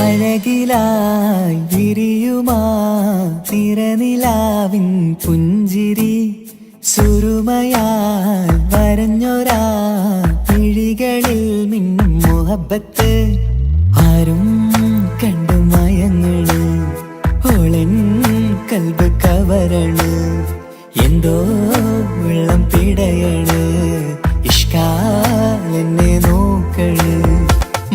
അഴകിലായി വിരിയുമാ തിരനിലാവിൻ പുഞ്ചിരി സുറുമയാൽ വരഞ്ഞൊരാ വിഴികളിൽ മിന്നും മുഹബത്ത് ആരും കണ്ടു മയങ്ങള് ഓളൻ കൽബ് കവരണ് എന്തോ വെള്ളം പിടയണ് ഇഷ്കാലെന്നെ നോക്കള്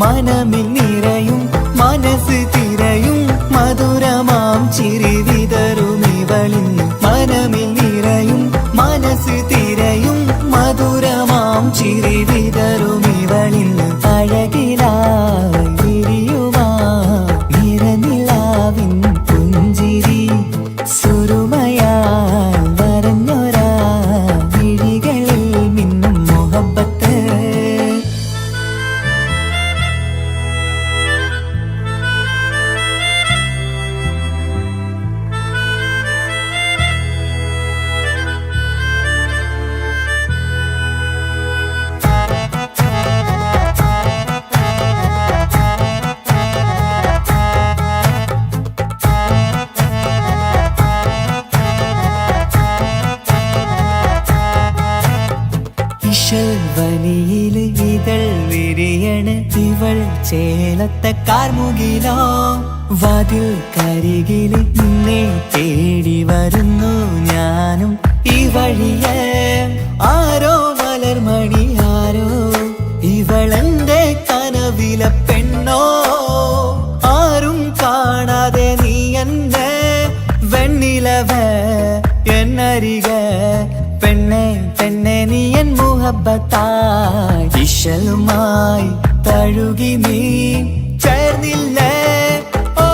മനമിൽ നിറയും മനസ്സ് തിരയും മധുരമാം ചിരി വിതറും ഇവളിന്ന് മനമിൽ നിറയും മനസ്സ് തിരയും മധുരമാം ചിരി വിതറും ഇവളിന്ന് അഴകിലായി വിരിയുമാ നിറനിലാവിൻ പുഞ്ചിരി സുറുമയാൽ വരഞ്ഞൊരാ വിഴികളിൽ മിന്നും മുഹബത്ത് വനിയില് ഇതൾ വിരിയണ് ഇവൾ ചേലത്തെ കാർമുകിലോ വാതിൽ കരികില് നിന്നെ തേടി വരുന്നു ഞാനും ഈ വഴിയെ ആരോ മലർമണി ആരോ ഇവളെന്റെ കനവിലെ പെണ്ണോ ആരും കാണാതെ നീ എന്നെ വെണ്ണിലവ എന്നരിക പെണ്ണെ പെണ്ണെ നീ എൻ മുഹബത്തായി ഇശലുമായി തഴുകി നീ ചേർന്നില്ലേ ഓ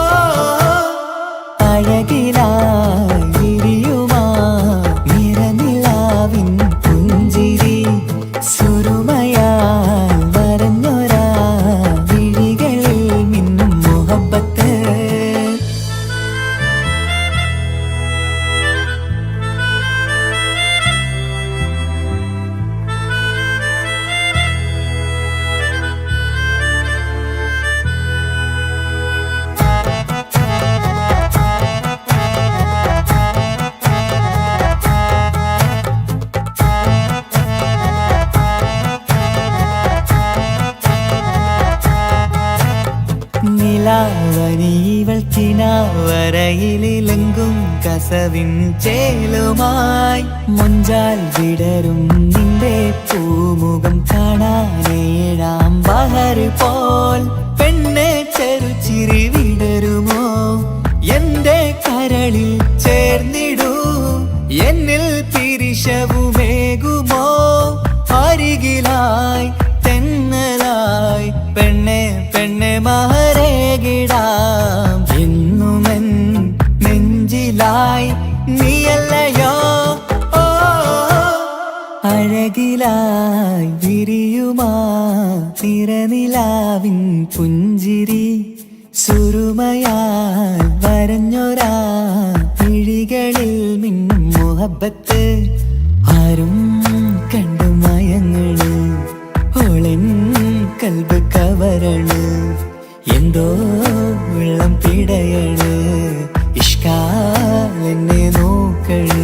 അഴകിലായി വിരിയുമാ നിറനിലാവിൻ പുഞ്ചിരി സുറുമയാൽ വരഞ്ഞൊരാ വിഴികളിൽ മിന്നും മുഹബത്ത് നിലാവനിവൾ കിനാവരയിലെങ്കും കസവിൻ ചേലുമായി മുഞ്ചാൽ വിടരും നിന്റെ പൂമുഖം കാണാനേഴാം ബഹർ പോൽ പെണ്ണെ ചെറുചിരി വിടരുമോ എന്റെ കരളിൽ ചേർന്നിടൂ എന്നിൽ പിരിശവുമേകുമോ അരികിലായി തെന്നലായി പെണ്ണെ പെണ്ണെ മഹരേകിടാം എന്നുമെൻ നെഞ്ചിലായി നീയല്ലയോ ഓ അഴകിലായി വിരിയുമാ തിരനിലാവിൻ പുഞ്ചിരി സുറുമയാൽ വരഞ്ഞൊരാ വിഴികളിൽ മിന്നും മുഹബത്ത് ആരും കണ്ടു മയങ്ങള് ഓളൻ കൽബ് കവരണ് എന്തോ വെള്ളം പിടയണ് ഇഷ്കാലെന്നെ നോക്കള്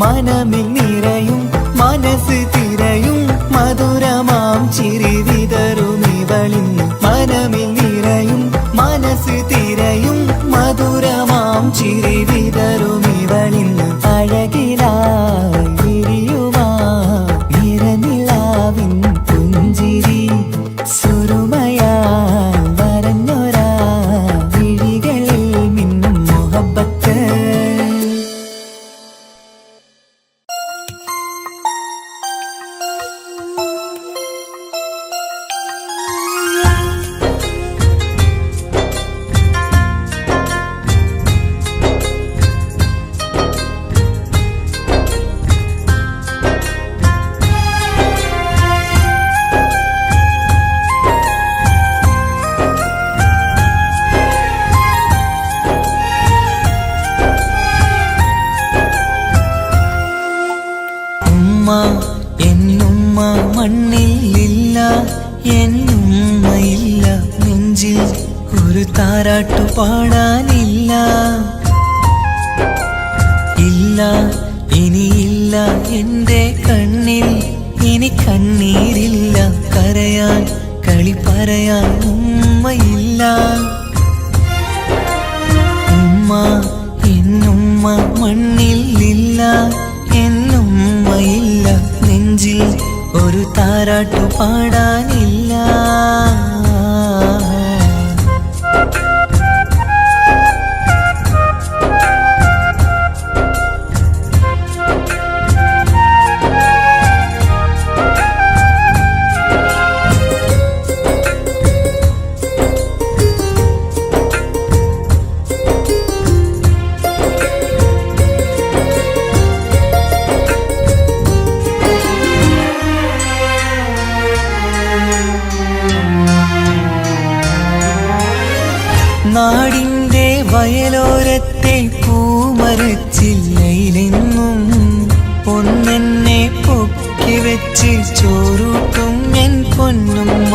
മനമിൽ നിറയും മനസ്സ് തിരയും മധുരമാം ചിരി വിതറും ഇവളിന്ന് മനമിൽ നിറയും മനസ്സ് തിരയും മധുരമാം ചിരി വിതറും ഇവളിന്ന് അഴകിലായി വിരിയുമാ നിറനിലാവിൻ പുഞ്ചിരി സുറുമയാൽ വരഞ്ഞൊരാ വിഴികളിൽ മിന്നും മുഹബത്ത് എന്നുമ്മ മണ്ണിലില്ല എന്നുമ്മയില്ല നെഞ്ചിൽ ഒരു താരാട്ടു പാടാനില്ല. ഇല്ല, ഇനിയില്ല എൻ്റെ കണ്ണിൽ, ഇനി കണ്ണീരില്ല. കരയാൻ കളി പറയാൻ ഉമ്മയില്ല. ഉമ്മ എന്നുമ്മ മണ്ണിൽ ഇല്ല, എന്നുമ്മയില്ല. നെഞ്ചിൽ ഒരു താരാട്ടു പാടാനില്ല. നാടിൻ്റെ വയലോരത്തെ പൂമരച്ചില്ലയിലെങ്ങും ഒന്നെന്നെ പൊക്കി വെച്ച് ചോറൂട്ടും എൻ പൊന്നുമ്മ.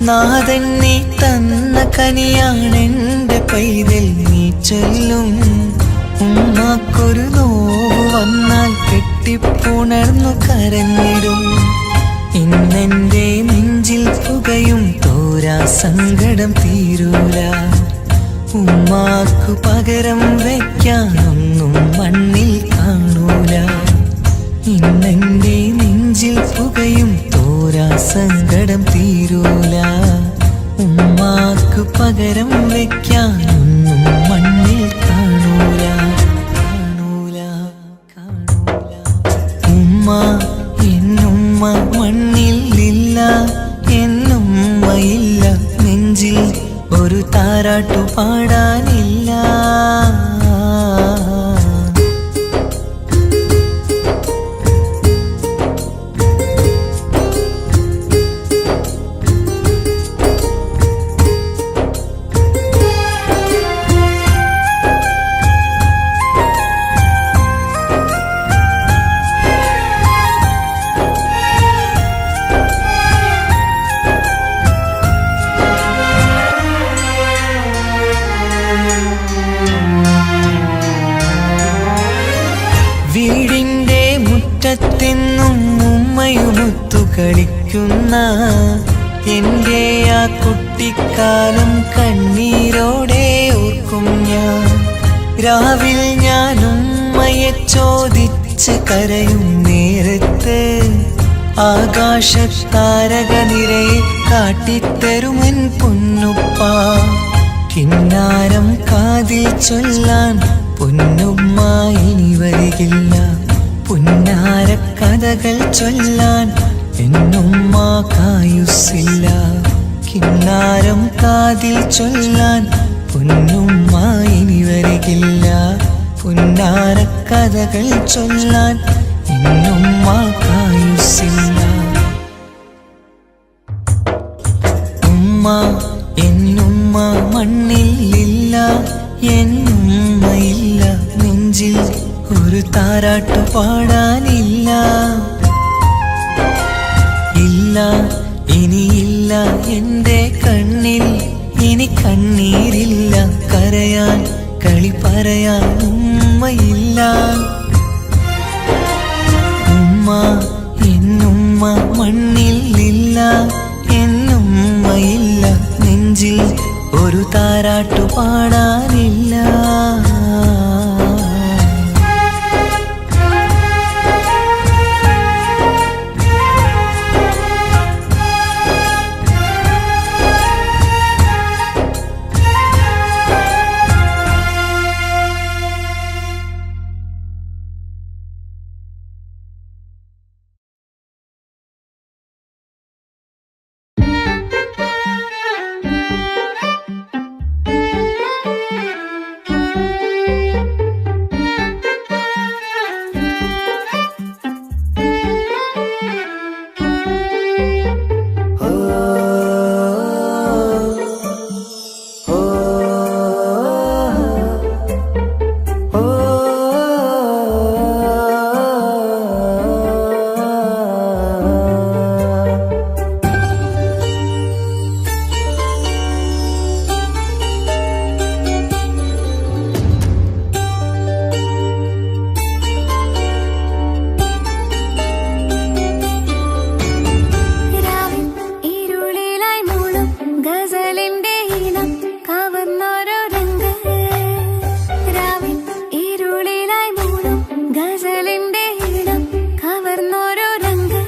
നാഥൻ നീ തന്ന കനിയാണെൻ്റെ പൈതൽ, നീ ചൊല്ലും. ഉമ്മാക്കൊരു നോവ് വന്നാൽ കെട്ടിപ്പുണർന്നു കരഞ്ഞിടും. ഇന്നെൻ്റെ നെഞ്ചിൽ പുകയും തോരാ സങ്കടം തീരൂല. ഉമ്മാക്കു പകരം വയ്ക്കാനൊന്നും മണ്ണിൽ കാണൂല. ഇന്നെൻ്റെ നെഞ്ചിൽ പുകയും തോരാ സങ്കടം തീരൂല. ഉമ്മാക്കു പകരം വയ്ക്കാനൊന്നും മണ്ണിൽ കാണൂല. കാണൂല, കാണൂല. ഉമ്മ എന്നുമ്മ മണ്ണിൽ ഇല്ല, എന്നുമ്മയില്ല. നെഞ്ചിൽ ഒരു താരാട്ടു പാടാനില്ല. വീടിൻ്റെ മുറ്റത്തെന്നും ഉമ്മയുമൊത്തു കളിക്കുന്ന എൻ്റെ ആ കുട്ടിക്കാലം കണ്ണീരോടെ ഓർക്കും ഞാൻ. രാവിൽ ഞാൻ ഉമ്മയെ ചോദിച്ച് കരയും നേരത്ത് ആകാശത്താരകനിരയെ കാട്ടിത്തരുമെൻ പൊന്നുപ്പ. കിന്നാരം കാതിൽ ചൊല്ലാൻ പൊന്നുമ്മ ഇനി വരികില്ല. പുന്നാര കഥകൾ ചൊല്ലാൻ എന്നുമ്മ കായുസ്സില്ല. കിന്നാരം കാതിൽ ചൊല്ലാൻ പൊന്നുമ്മ ഇനി വരികില്ല. പുന്നാര കഥകൾ ചൊല്ലാൻ എന്നുമ്മ കായുസ്സില്ല. ഉമ്മ എന്നുമ്മ മണ്ണിൽ ഇല്ല, എന്നുമ്മയില്ല. നെഞ്ചിൽ ഒരു താരാട്ടു പാടാനില്ല. ഇല്ല, ഇനിയില്ല എൻ്റെ കണ്ണിൽ, ഇനി കണ്ണീരില്ല. കരയാൻ കളി പറയാൻ ഉമ്മയില്ല. ഉമ്മ എന്നുമ്മ മണ്ണിൽ ഇല്ല, എന്നുമ്മയില്ല. നെഞ്ചിൽ ഒരു താരാട്ടു പാടാനില്ല. ഗസലിന്റെ ഇടം കവർന്നോരോ രംഗ്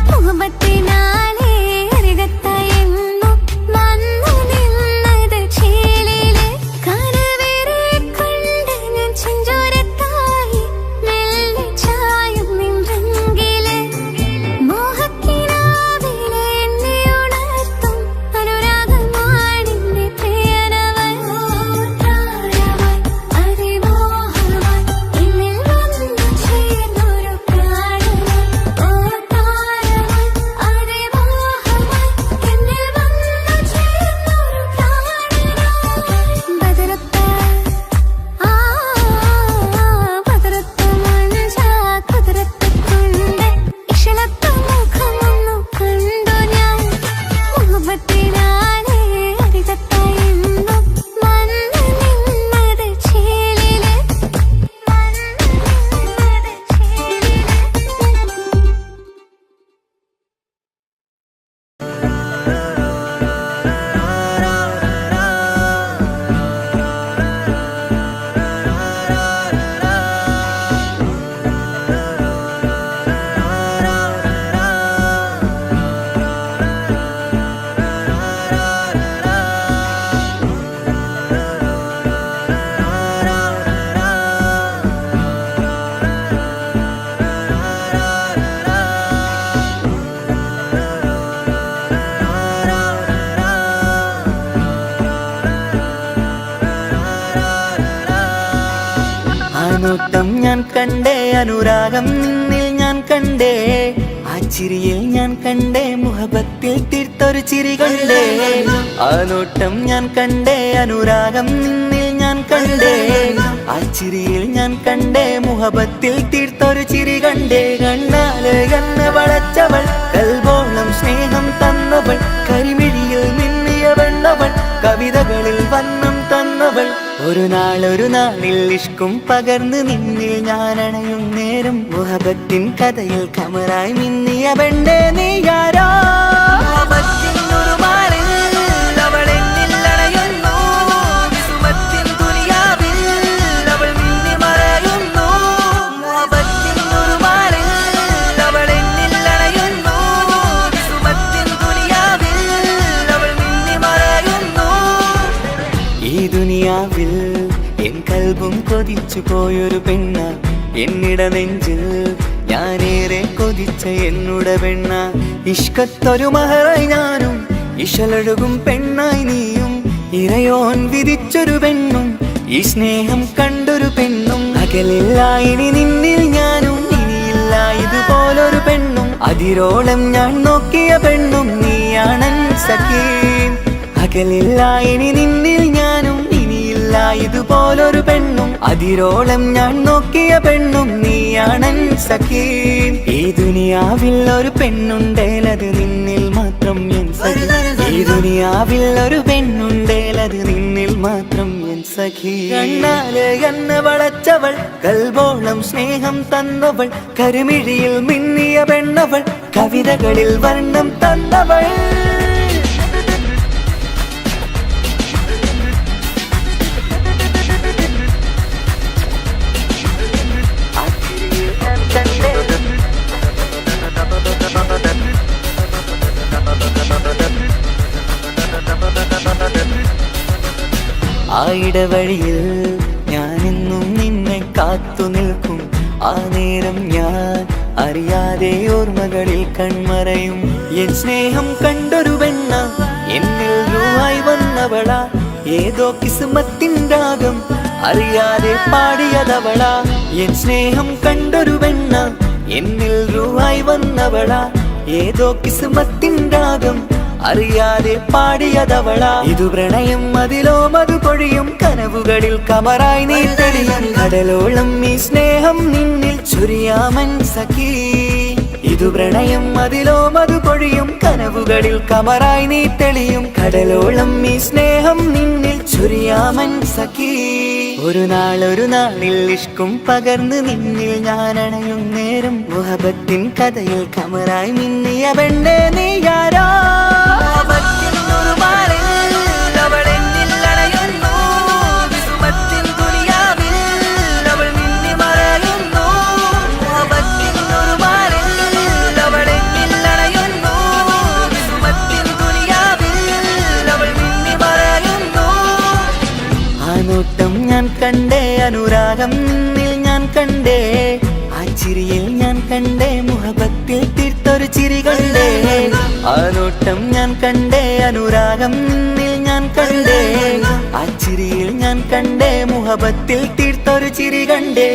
മുഹബത്തിനാലേ അരികത്തായെന്നും വന്നു നോട്ടം ഞാൻ കണ്ടേ, അനുരാഗം നിന്നിൽ ഞാൻ കണ്ടേ, ആ ചിരിയിൽ ഞാൻ കണ്ടേ, മുഹബത്തിൽ തീർത്തൊരു ചിരി കണ്ടേ. ആ നോട്ടം ഞാൻ കണ്ടേ, അനുരാഗം നിന്നിൽ ഞാൻ കണ്ടേ, ആ ചിരിയിൽ ഞാൻ കണ്ടേ, മുഹബത്തിൽ തീർത്തൊരു ചിരി കണ്ടേ. കണ്ണാല് കണ്ണ് വളച്ചവൾ, കൽബോളം സ്നേഹം തന്നവൾ, കരിമിഴിയിൽ മിന്നിയ വെണ്ണവൾ, കവിതകളിൽ വന്നം തന്നവൾ. ഒരു നാളിൽ ഇഷ്കും പകർന്ന് നിന്നിൽ ഞാൻ അണയും നേരം, മുഹബത്തിൻ കഥയിൽ കമറായി മിന്നിയ പെണ്ണേ നീയാരോ. ഈ ദുനിയാവിൽ എൻ കൽബും കൊതിച്ചു പോയൊരു പെണ്ണ, എന്നിട നെഞ്ചിൽ ഞാനേറെ കൊതിച്ച എന്നുട പെണ്ണ. ഇഷ്കത്തൊരു മഹറായി ഞാനും, ഇശലൊഴുകും പെണ്ണായി നീയും, ഇറയോൻ വിധിച്ചൊരു പെണ്ണും, ഈ സ്നേഹം കണ്ടൊരു പെണ്ണും. അകലില്ല ഇനി നിന്നിൽ ഞാനും, ഇനിയില്ല ഇതുപോലൊരു പെണ്ണും. അതിരോളം ഞാൻ നോക്കിയ പെണ്ണും നീയാണൻ സഖീ. അകലില്ല ഇനി നിന്നിൽ ഞാനും, ഇനിയില്ല ഇതുപോലൊരു പെണ്ണും. അതിരോളം ഞാൻ നോക്കിയ പെണ്ണും നീയാണൻ സഖീ. ഈ ദുനിയാവിൽ ഒരു പെണ്ണുണ്ടേലത് നിന്നിൽ മാത്രം എൻ സഖി. ഈ ദുനിയാവിൽ ഒരു പെണ്ണുണ്ടേലത് നിന്നിൽ മാത്രം എൻ സഖി. കണ്ണാല് കണ്ണ് വളച്ചവൾ, കൽബോളം സ്നേഹം തന്നവൾ, കരുമിഴിയിൽ മിന്നിയ പെണ്ണവൾ, കവിതകളിൽ വർണ്ണം തന്നവൾ. ആ ഇടവഴിയിൽ ഞാനെന്നും നിന്നെ കാത്തു നിൽക്കും, ആ നേരം ഞാൻ അറിയാതെ ഓർമ്മകളിൽ കൺമറയും. എൻ സ്നേഹം കണ്ടൊരു പെണ്ണ, എന്നിൽ രൂപായി വന്നവള, ഏതോ കിസ്മത്തിൻ രാഗം അറിയാതെ പാടിയതവള. എൻ സ്നേഹം കണ്ടൊരു പെണ്ണ, എന്നിൽ രൂപായി വന്നവള, ഏതോ കിസ്മത്തിൻ രാഗം അറിയാതെ പാടിയതവള. ഇതു പ്രണയം അതിലോ മധു പൊഴിയും, കനവുകളിൽ കമറായി നീ തെളിയും. കടലോളം ഈ സ്നേഹം നിന്നിൽ ചൊരിയാമൻ സഖീ. ഇതു പ്രണയം അതിലോ മധു പൊഴിയും, കനവുകളിൽ കമറായി നീ തെളിയും. കടലോളം ഈ സ്നേഹം നിന്നിൽ ചൊരിയാമൻ സഖീ. ഒരു നാളിൽ ഇഷ്കും പകർന്ന് നിന്നിൽ ഞാൻ അണയും നേരം, മുഹബത്തിൻ കഥയിൽ കമറായി മിന്നിയ പെണ്ണേ നീയാരോ. നോട്ടം ഞാൻ കണ്ടേ, അനുരാഗം നിന്നിൽ ഞാൻ കണ്ടേ, ആ ചിരിയിൽ ഞാൻ കണ്ടേ, മുഹബത്തിൽ തീർത്തൊരു ചിരി കണ്ടേ. ആ നോട്ടം ഞാൻ കണ്ടേ, അനുരാഗം നിന്നിൽ ഞാൻ കണ്ടേ, ആ ചിരിയിൽ ഞാൻ കണ്ടേ, മുഹബത്തിൽ തീർത്തൊരു ചിരി കണ്ടേ.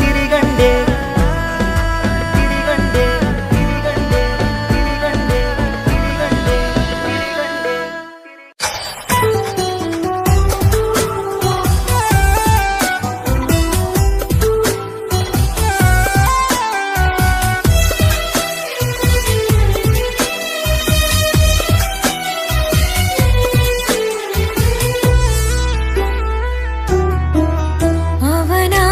ചിരി കണ്ടേ. അവനാ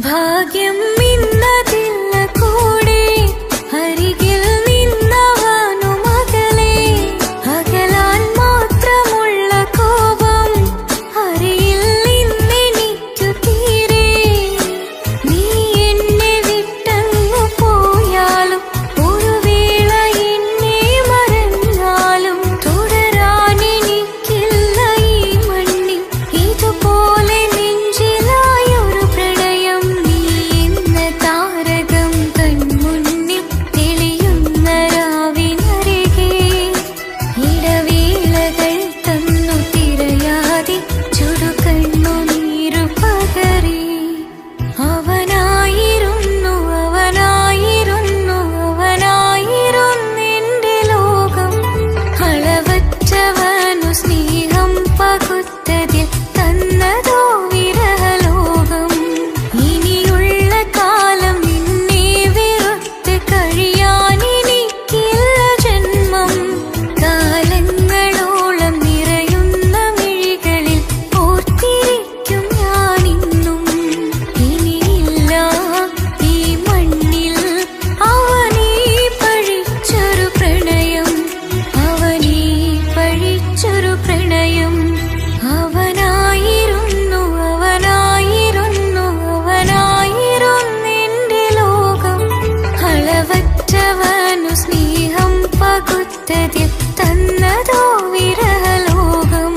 ഭാഗ്യം ഇന്നതില്ല കൂടെ അരികിൽ നിന്നവനു മകളെ അകലാൻ മാത്രമുള്ള കോപം അറിയിൽ നിന്നെനിക്കു തീരെ നീ എന്നെ വിട്ടങ്ങു പോയാലും ഒരു വേള എന്നെ മറന്നാലും തുടരാനെനിക്കില്ല ഈ മണ്ണിൽ ഇതുപോലെ നെഞ്ചിലായൊരു പ്രണയം നീ എന്ന താരകം കൺമുന്നിൽ തെളിയുന്ന രാവിനരികെ ഇടവേളകൾ തന്നു തിരയാതെ ചുടുകണ്ണുനീരു പകരി അവനായിരുന്നു അവനായിരുന്നെന്റെ ലോകം അളവറ്റവനു സ്നേഹം പകുത്തതിൽ തന്നതോ വിരഹലോകം ഇനിയുള്ള കാലം നിന്നെ വെറുത്ത് കഴിയാനെനിക്കില്ല ജന്മം കാലങ്ങളോളം നിറയുന്ന മിഴികളിൽ ഓർത്തിരിക്കും ഞാനിന്നും ഇനിയില്ല ഈ മണ്ണിൽ അവനീ പഴിച്ചൊരു പ്രണയം അവനായിരുന്നെന്റെ ലോകം അളവറ്റവനു സ്നേഹം പകുത്തതിൽ തന്നതോ വിരഹലോകം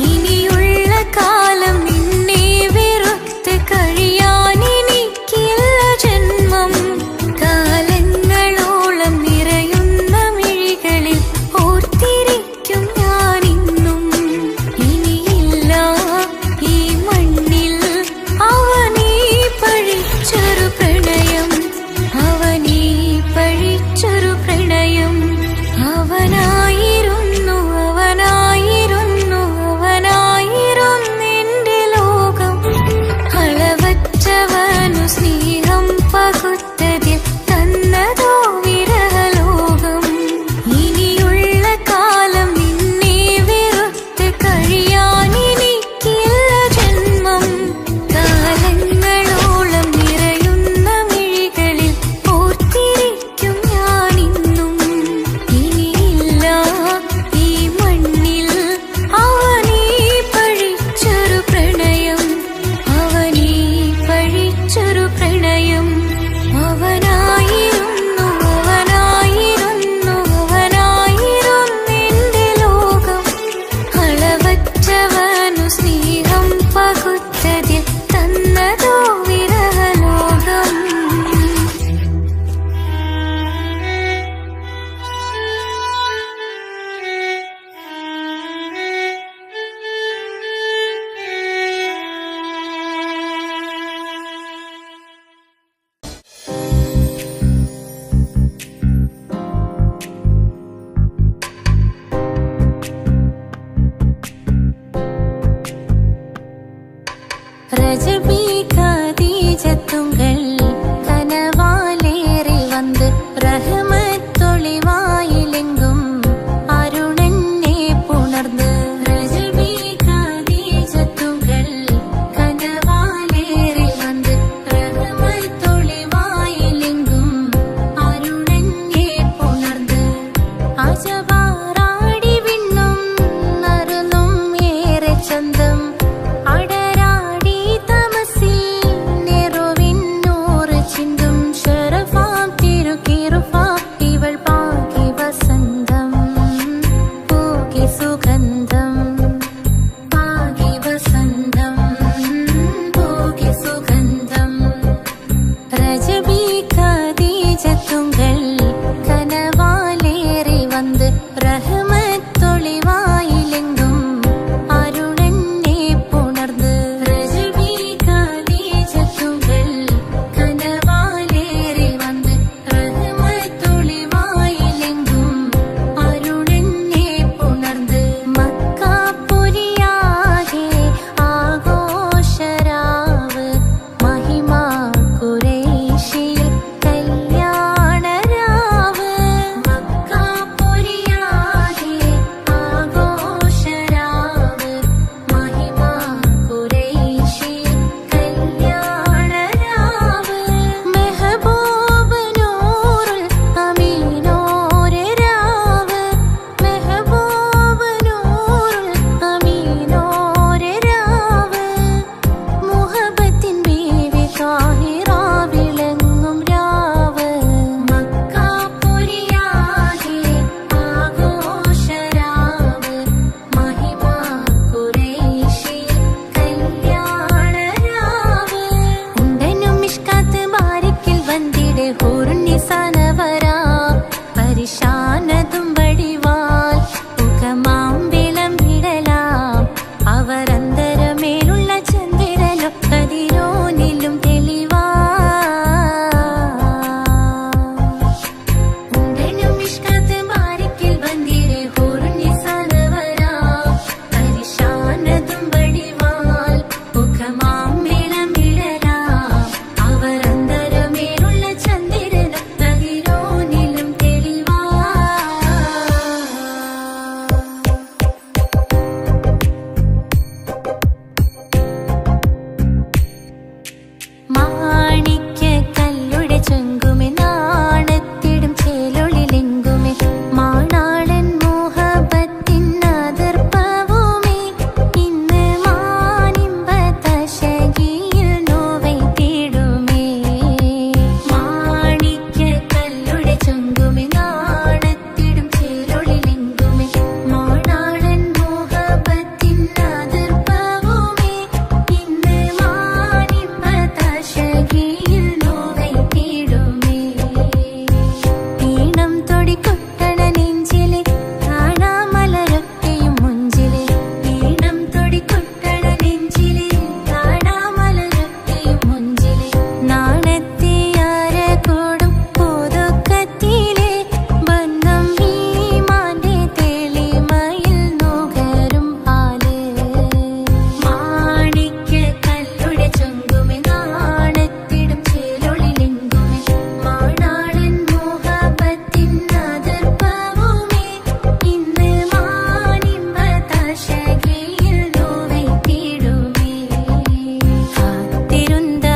ഇനിയുള്ള കാലം നിന്നെ വെറുത്ത് കഴിയാനെനിക്കില്ല ജന്മം കാലങ്ങളോളം നിറയുന്ന മിഴികളിൽ ഓർത്തിരിക്കും ഞാനിന്നും ഇനിയില്ല ഈ മണ്ണിൽ അവനീ പഴിച്ചൊരു പ്രണയം അവനായിരുന്നെന്റെ ലോകം അളവറ്റവനു സ്നേഹം പകുത്തതിൽ തന്നതോ വിരഹലോകം ഇനിയുള്ള കാലം നിന്നെ വെറുത്ത് കഴിയാനെനിക്കില്ല ജന്മം കാലങ്ങളോളം നിറയുന്ന മിഴികളിൽ ഓർത്തിരിക്കും ഞാനിന്നും ഇനിയില്ല ഈ മണ്ണിൽ അവനീ പഴിച്ചൊരു പ്രണയം അവനായിരുന്നെന്റെ ലോകം അളവറ്റവനു സ്നേഹം പകുത്തതിൽ തന്നതോ വിരഹലോകം ரஜபி கதீஜத்துங்கள் கனவாலேறி வந்து ரஹமத்தொளிவாயிலெங்கும் அருணென்னே புணர்ந்து ரஜபி கதீஜத்துங்கள் கனவாலேறி வந்து ரஹமத்தொளிவாயிலெங்கும் அருணென்னே புணர்ந்து അജവാറാടി വിണ്ണും നറുന്നും ഏറെ ചന്തം അടരാടി തമസിൽ നെറുവിന്നൂർ താശകയിൽ നോവൈ തീടുമേ ഈണം തൊടി കൊട്ടണ നെഞ്ചിലെ കാണാമലരൊക്കെയും മുഞ്ചിലെ ഈണം തൊടി കൊട്ടണ നെഞ്ചിലെ കാണാമലരൊക്കെയും മുഞ്ചിലെ നാണത്തിയാര കൂടും പുതുക്കത്തിലെ ബന്ധം ഈമാന്റെ തെളിമയിൽ നുകരും പാല് മാണിക്യ കല്ലുടെ ചൊങ്കുമെ നാണത്തിടും ചേലൊളിലെങ്കുമെ മാണാളൻ മോഹബത്തിൻ അതിർപ്പവുമേ ഇന്ന് മാനിമ്പ താശകയിൽ നോവൈ തീടുമേ കാത്തിരുந்த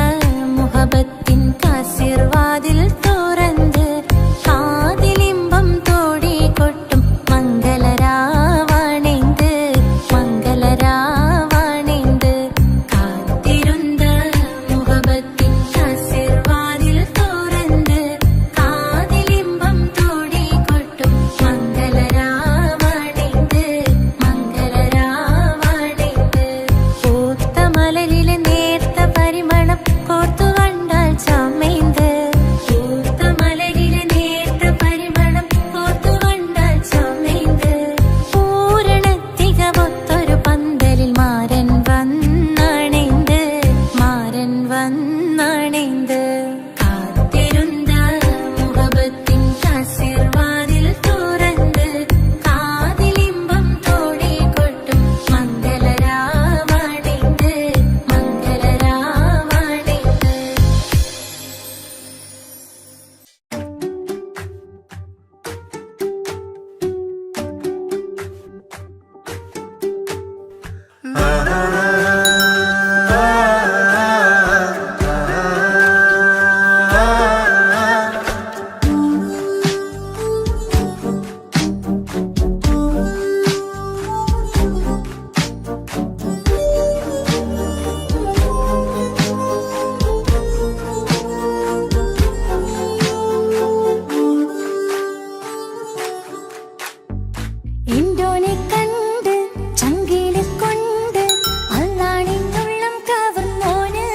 മുഹബത്തിൻ കാസിർവാതിൽ തുറന്ന് കാതിലിമ്പം തോടി കൊട്ടും മംഗളരാവണിന്ത് മംഗളരാവണിന്ത് കാത്തിരുந்த മുഹബത്തിൻ കാസിർവാതിൽ തുറന്ന് കാതിലിമ്പം തോടി കൊട്ടും മംഗളരാവണിന്ത് മംഗളരാവണിന്ത് പൂത്ത മലരിലെ നേർത്ത പരിമളം കോർത്തു കണ്ടാൽ ചമൈന്ത് പൂത്ത മലരിലെ നേർത്ത പരിമളം കോർത്തു കണ്ടാൽ ചമൈന്ത് പൂരണത്തികവൊത്തൊരു പന്തലിൽ മാരൻ വന്നണൈന്ത് മാരൻ വന്നണൈന്ത് കാത്തിരുந்த മുഹബത്തിൻ കാസിർവാതിൽ തുറന്ന് കാതിലിമ്പം തോടി കൊട്ടും മംഗളരാവണിന്ത് മംഗളരാവണിന്ത് എന്തോനെ കണ്ട് ചങ്കില് കൊണ്ട് അല്ലാണിന്നുള്ളം കവർന്നോന്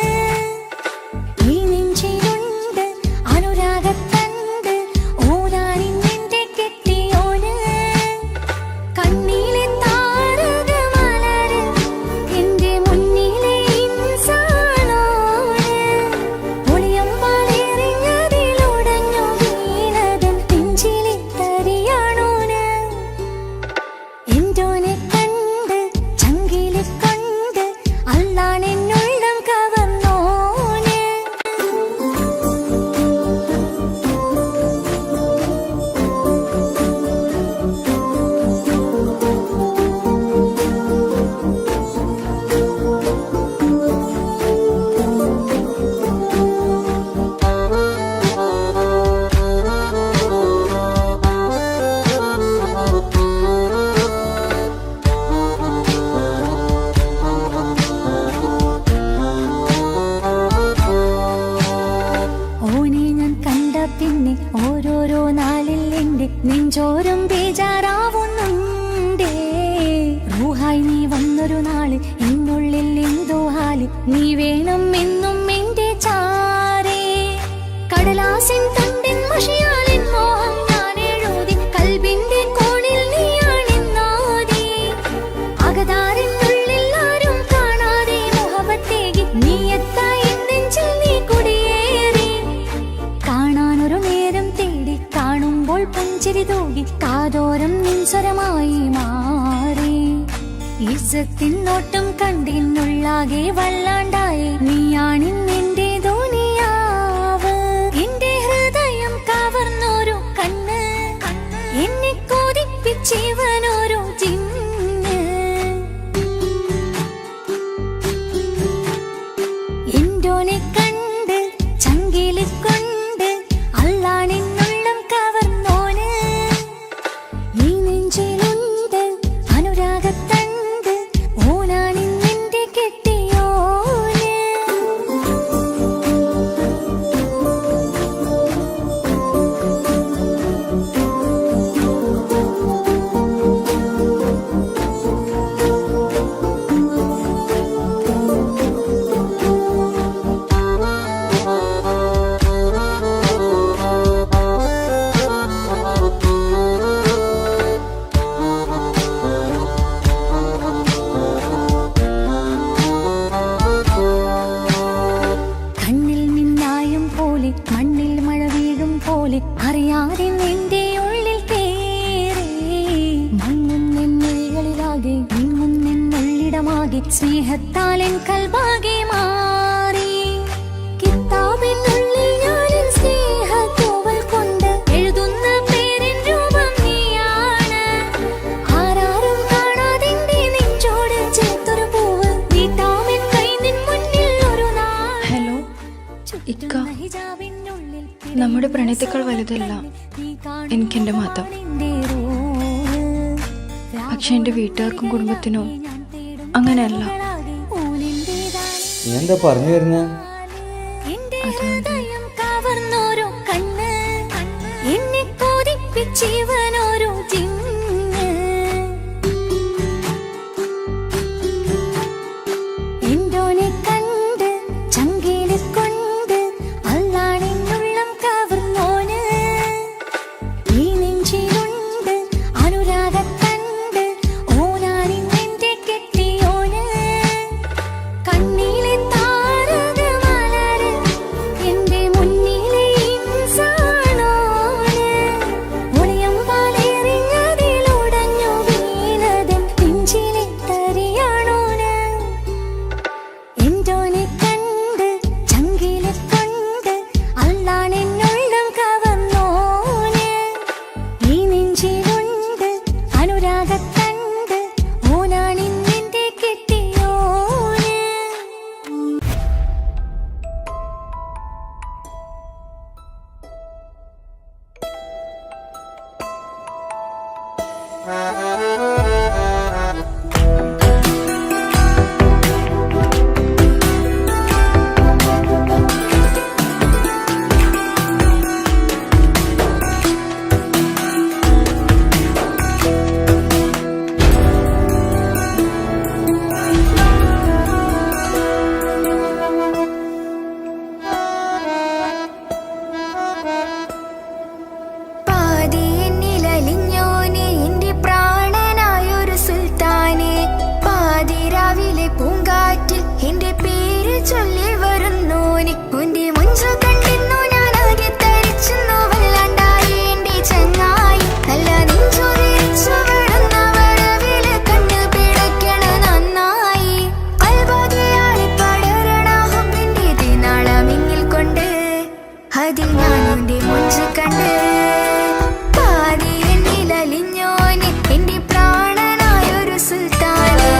ഈ നെഞ്ചിലുണ്ട് അനുരാഗത്തണ്ട് ഓരാണിന്നെന്റെ കെട്ടിയോന് കണ്ണിലെ താരകമലര് എന്റെ മുന്നിലെ ഇൻസാണോന് ഒളിയമ്പാലെറിഞ്ഞതിലുടഞ്ഞു വീണതൻ നെഞ്ചിലെ തരിയാണോന് എന്തോനെ കണ്ട് ചങ്കില് കൊണ്ട് അല്ലാണെന്നുള്ളം കവർന്നോന് ഓനെ ഞാൻ കണ്ട പിന്നെ ഓരോരോ നാളിൽ എന്റെ നെഞ്ചോരം ബേജാറാവുന്നുണ്ടേ റൂഹായി നീ വന്നൊരു നാള് എന്നുള്ളിൽ എന്തോ ഹാല് നീ വേണം എന്നും എന്റെ ചാരേ കടലാസിൻ തണ്ടിൻ മഷിയാലിൻ മോഹം ഞാൻ എഴുതി കൽബിന്റെ കോണിൽ നീയാണെന്നോതി അകതാരിനുള്ളിൽ ആരും കാണാതെ മുഹബത്തേകി നീ എത്തായി നെഞ്ചിൽ നീ കുടിയേറി കാണാനൊരു നേരം തേടി കാണുമ്പോൾ പുഞ്ചിരി തൂകി കാതോരം നിൻസ്വരമായി മാറി ഇസ്സത്തിൻ നോട്ടം കണ്ടിന്നുള്ളാകെ വല്ലാണ്ടായി നീയാണിന്നെന്റെ ദുനിയാവ് എന്റെ ഹൃദയം കവർന്നൊരു കണ്ണ് എന്നെ കൊതിപ്പിച്ചിവനൊരു ജിന്ന് എന്തോനെ കണ്ട് ചങ്കില് കൊണ്ട് അല്ലാണെന്നുള്ളം കവർന്നോന് ഈ നെഞ്ചിലുണ്ട് അനുരാഗത്തണ്ട് ഓനാണിന്നെന്റെ കെട്ടിയോന് സ്നേഹത്താൽ എൻ കൽബാകെ മാറി. കിതാബിനുള്ളിൽ ഞാനിൻ സ്നേഹത്തൂവൽ കൊണ്ട് എഴുതുന്ന പേരിൻ രൂപം നീയാണ്. ആരാരും കാണാതെന്റെ നെഞ്ചോട് ചേർത്തൊരു പൂവ് നീട്ടാമെൻ കൈ നിൻ മുന്നിൽ ഒരു നാൾ. ഹലോ ഇക്ക, നമ്മുടെ പ്രണയത്തേക്കാൾ വലുതല്ല എനിക്കെന്റെ മതം. പക്ഷെ എൻ്റെ വീട്ടുകാർക്കും കുടുംബത്തിനോ അങ്ങനെയല്ല. നീ എന്താ പറഞ്ഞു വരുന്നേ? കവർന്നോരോ കണ്ണ് എന്നെ കൊതിപ്പിച്ചിവനോരോ ജിന്ന്. എന്തോനെ കണ്ട് ചങ്കിലെ കൊണ്ട് അല്ലാണെന്നുള്ളം കവർന്നോന്. ഈ നെഞ്ചിലുണ്ട് അനുരാഗത്തണ്ട് ഓനാണിന്നെന്റെ കെട്ടിയോന്. കണ്ണിലെ താരകമലര് എന്റെ മുന്നിലെ ഇൻസാണോന്. ഒളിയമ്പാലെറിഞ്ഞതിലുടഞ്ഞു വീണതൻ നെഞ്ചിലെ തരിയാണോന്. എന്തോനെ കണ്ട് ചങ്കിലെ കൊണ്ട് അല്ലാണെന്നുള്ളം കവർന്നോന്. ഈ നെഞ്ചിലുണ്ട് അനുരാഗത്തണ്ട് ഓനാണിന്നെന്റെ കെട്ടിയോന്. പാതിയെന്നിലലിഞ്ഞോനെ എന്റെ പ്രാണനായൊരു സുൽത്താനെ. പാതിരാവിലെ പൂങ്കാറ്റിൽ എന്റെ പേര് ചൊല്ലി വരുന്നോനെ. ഉന്റെ മുഞ്ചു കണ്ടിരുന്നു ഞാനാകെ തരിച്ചെന്നു വല്ലാണ്ടായി എന്റെ ചങ്ങായി. നല്ല നെഞ്ചു തിരിച്ചു വിടുന്ന വരവില് കണ്ണു പിടയ്ക്കണ നന്നായി. കൽബാകെയായി പടരണ ഹുബിന്റെ ദിനാളമിങ്ങിൽ കൊണ്ട് അതിൽ ഞാനുന്റെ മുഞ്ചു കണ്ട്. പാതിയെന്നിലലിഞ്ഞോനെ എന്റെ പ്രാണനായൊരു സുൽത്താനെ.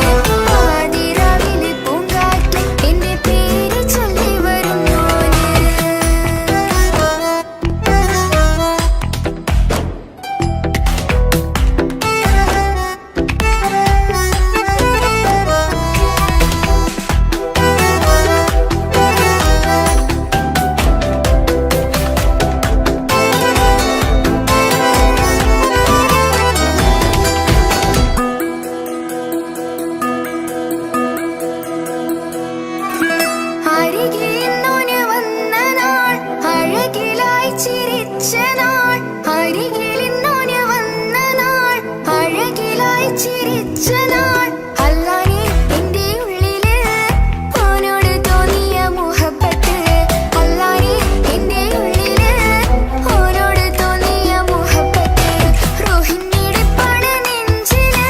പാതിരാവിലെ പൂങ്കാറ്റിൽ എന്റെ പേര് ചൊല്ലി വരുന്നോനെ. അരികിലിന്നോന് വന്ന നാൾ അഴകിലായി ചിരിച്ച നാൾ. അരികിലിന്നോന് വന്ന നാൾ അഴകിലായി ചിരിച്ച നാൾ. അല്ലാനെ എന്റെ ഉള്ളില് ഓനോട് തോന്നിയ മുഹബത്ത്. അല്ലാനെ എന്റെ ഉള്ളില് ഓനോട് തോന്നിയ മുഹബത്ത്. റോഹിണിടിപ്പാണ് നെഞ്ചില്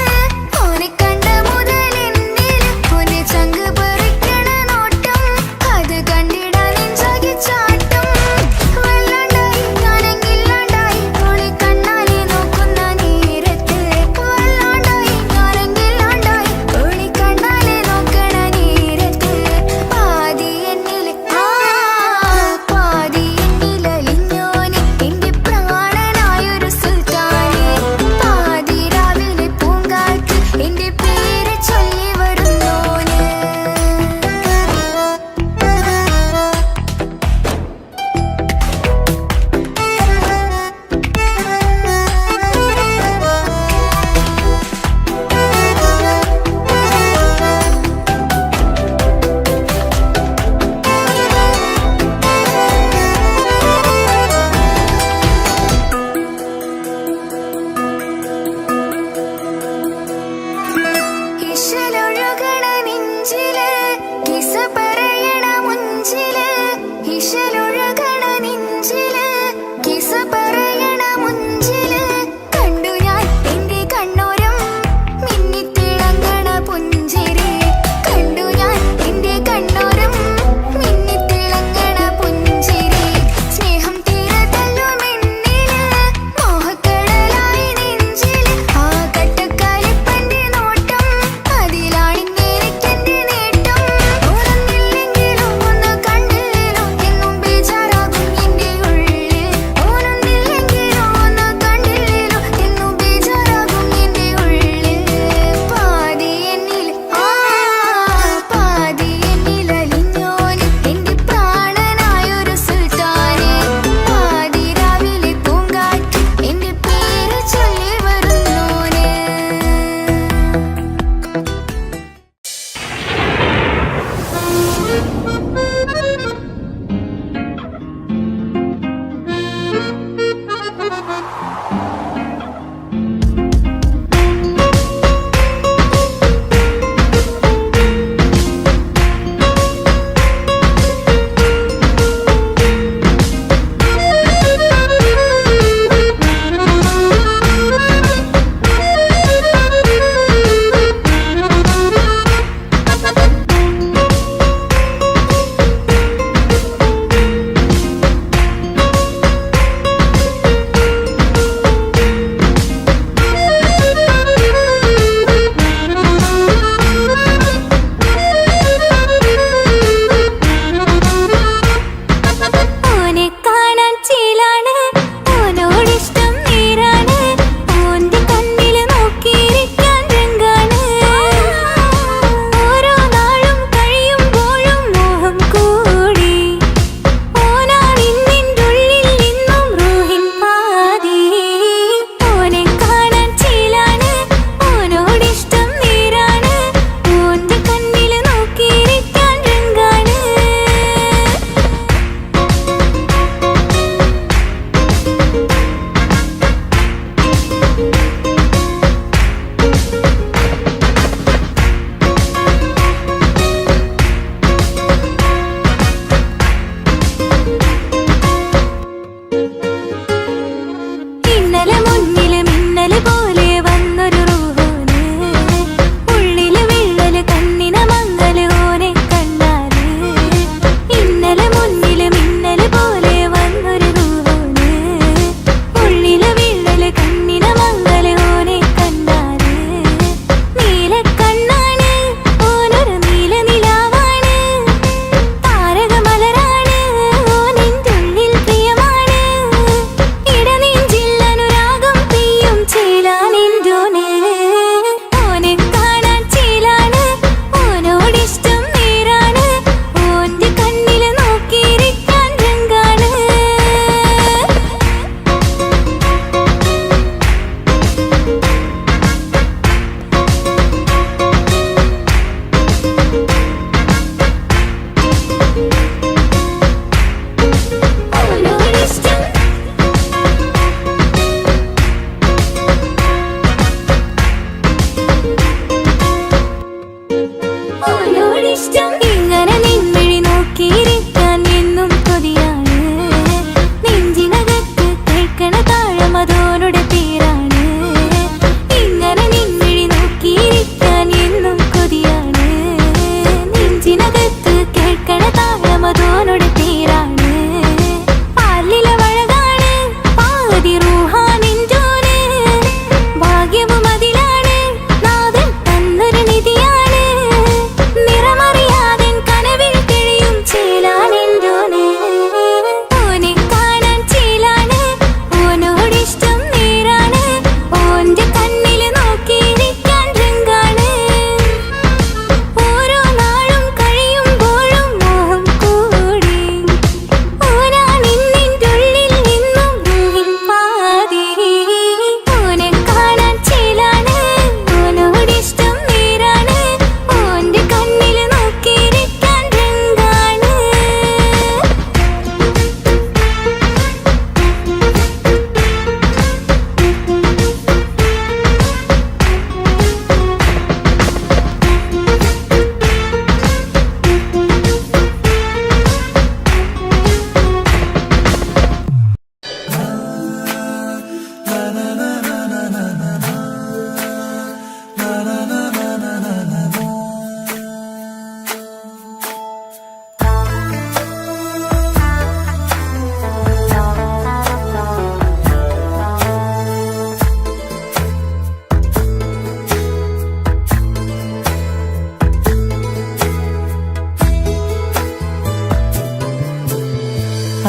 ഓനെ കണ്ട മുതൽ എന്നില്. ഓനെ ചങ്ക് പറിക്കണ നോട്ടം അത് കണ്ടിടാൻ നെഞ്ചാകെ ചാട്ടം. വല്ലാണ്ടായി ഞാനെങ്കില്ലാണ്ടായി ഓളെ കണ്ണാലെ നോക്കുന്ന നേരത്ത്. വല്ലാണ്ടായി ഞാനെങ്കില്ലാണ്ടായി ഓളെ കണ്ണാലെ നോക്കണ നേരത്ത്. പാതിയെന്നില് പാതിയെന്നിലലിഞ്ഞോനെ എന്റെ പ്രാണനായൊരു സുൽത്താനെ. പാതിരാവിലെ പൂങ്കാറ്റ് എന്റെ പേര് ചൊല്ലി വരുന്നോന്. ഇശലൊഴുകണ നെഞ്ചില് കിസ പറയണ മുഞ്ചില്. ഇശലൊഴുകണ നെഞ്ചില് കിസ പറയണ മുഞ്ചില്. കണ്ടു ഞാൻ എന്റെ കണ്ണോരം മിന്നിത്തിളങ്ങണ പുഞ്ചിരി.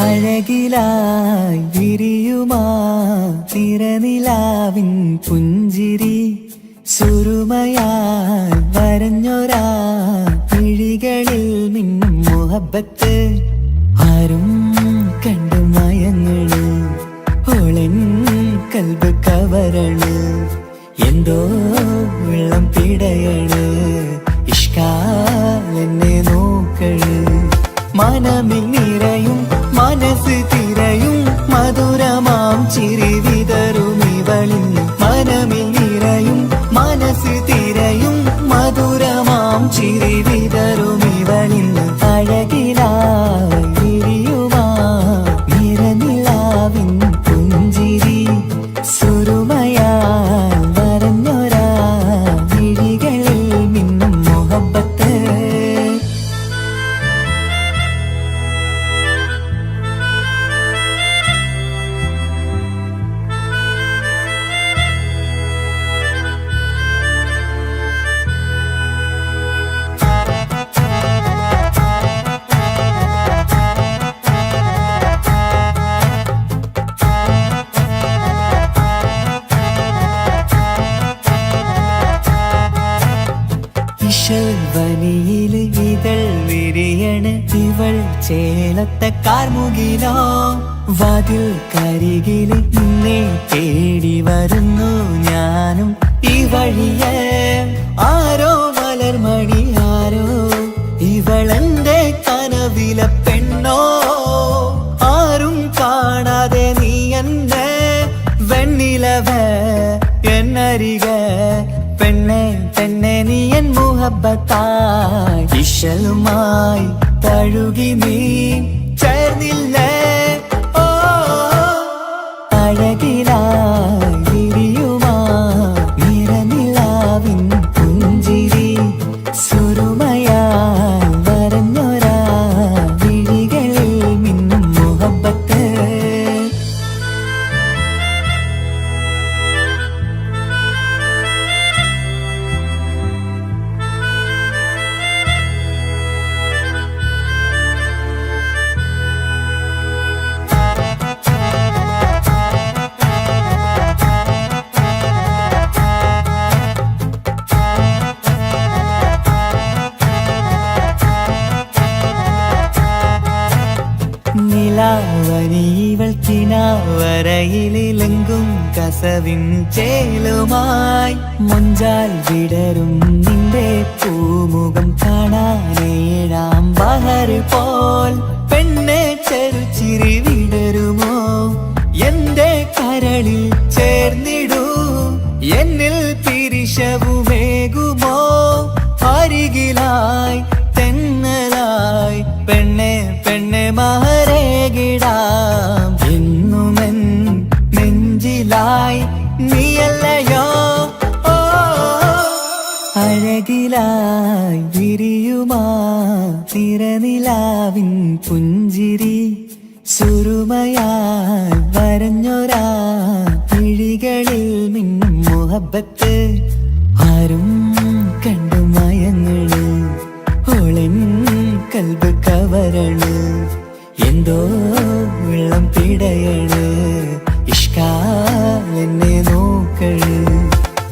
അഴകിലായി വിരിയുമാ തിരനിലാവിൻ പുഞ്ചിരി സുരുമയാൽ വരഞ്ഞൊരാ വിഴികളിൽ മിന്നും മുഹബത്ത് ആരും കണ്ടു മയങ്ങള് ഓളൻ കൽബ് കവരണ് എന്തോ വെള്ളം പിടയണ് ഇഷ്കാലെന്നെ നോക്കള് മനമിൽ നിറയും മനസ്സ് തിരയും മധുരമാം ചിരി വിതറും ഇവളിന്ന് മനമിൽ നിറയും മനസ്സ് തിരയും മധുരമാം ചിരി വിതറും ഇവളിന്ന് അഴകിലായി വിരിയുമാ നിറനിലാവിൻ പുഞ്ചിരി സുരുമയാൽ വരഞ്ഞൊരാ വിഴികളിൽ മിന്നും മുഹബത്ത് വനിയില് ഇതൾ വിരിയണ് ഇവൾ ചേലത്തെ കാർമുകിലോ വാതിൽ കരികില് നിന്നെ തേടി വരുന്നു ഞാനും ഈ വഴിയെ ആരോ മലർമണി ആരോ ഇവളെന്റെ കനവിലെ പെണ്ണോ ആരും കാണാതെ നീ എന്നെ വെണ്ണിലവ എന്നരിക പെണ്ണെ പെണ്ണെ നീ എൻ മുഹബത്തായി ഇശലുമായി തഴുകി നീ ചേർന്നില്ലേ ഓ അഴകിലായി വിരിയുമാ നിറനിലാവിൻ പുഞ്ചിരി സുരുമയാൽ വരഞ്ഞൊരാ വിഴികളിൽ മിന്നും മുഹബത്ത് നിലാവനിവൾ കിനാവരയിലെങ്കും കസവിൻ ചേലുമായി മുഞ്ചാൽ വിടരും നിന്റെ പൂമുഖം കാണാനേഴാം ബഹർ പോൽ പെണ്ണെ ചെറുചിരി വിടരുമോ എന്റെ കരളിൽ ചേർന്നിടൂ എന്നിൽ പിരിശവുമേകുമോ അരികിലായി തെന്നലായി പെണ്ണെ പെണ്ണെ മഹരേകിടാം എന്നുമെൻ നെഞ്ചിലായി നീയല്ലയോ ഓ അഴകിലായി വിരിയുമാ തിരനിലാവിൻ പുഞ്ചിരി സുരുമയാൽ വരഞ്ഞൊരാ വിഴികളിൽ മിന്നും മുഹബത്ത് ആരും കണ്ടു മയങ്ങള് ഓളൻ കൽബ് കവരണ് എന്തോ വെള്ളം പിടയണ് ഇഷ്കാലെന്നെ നോക്കള്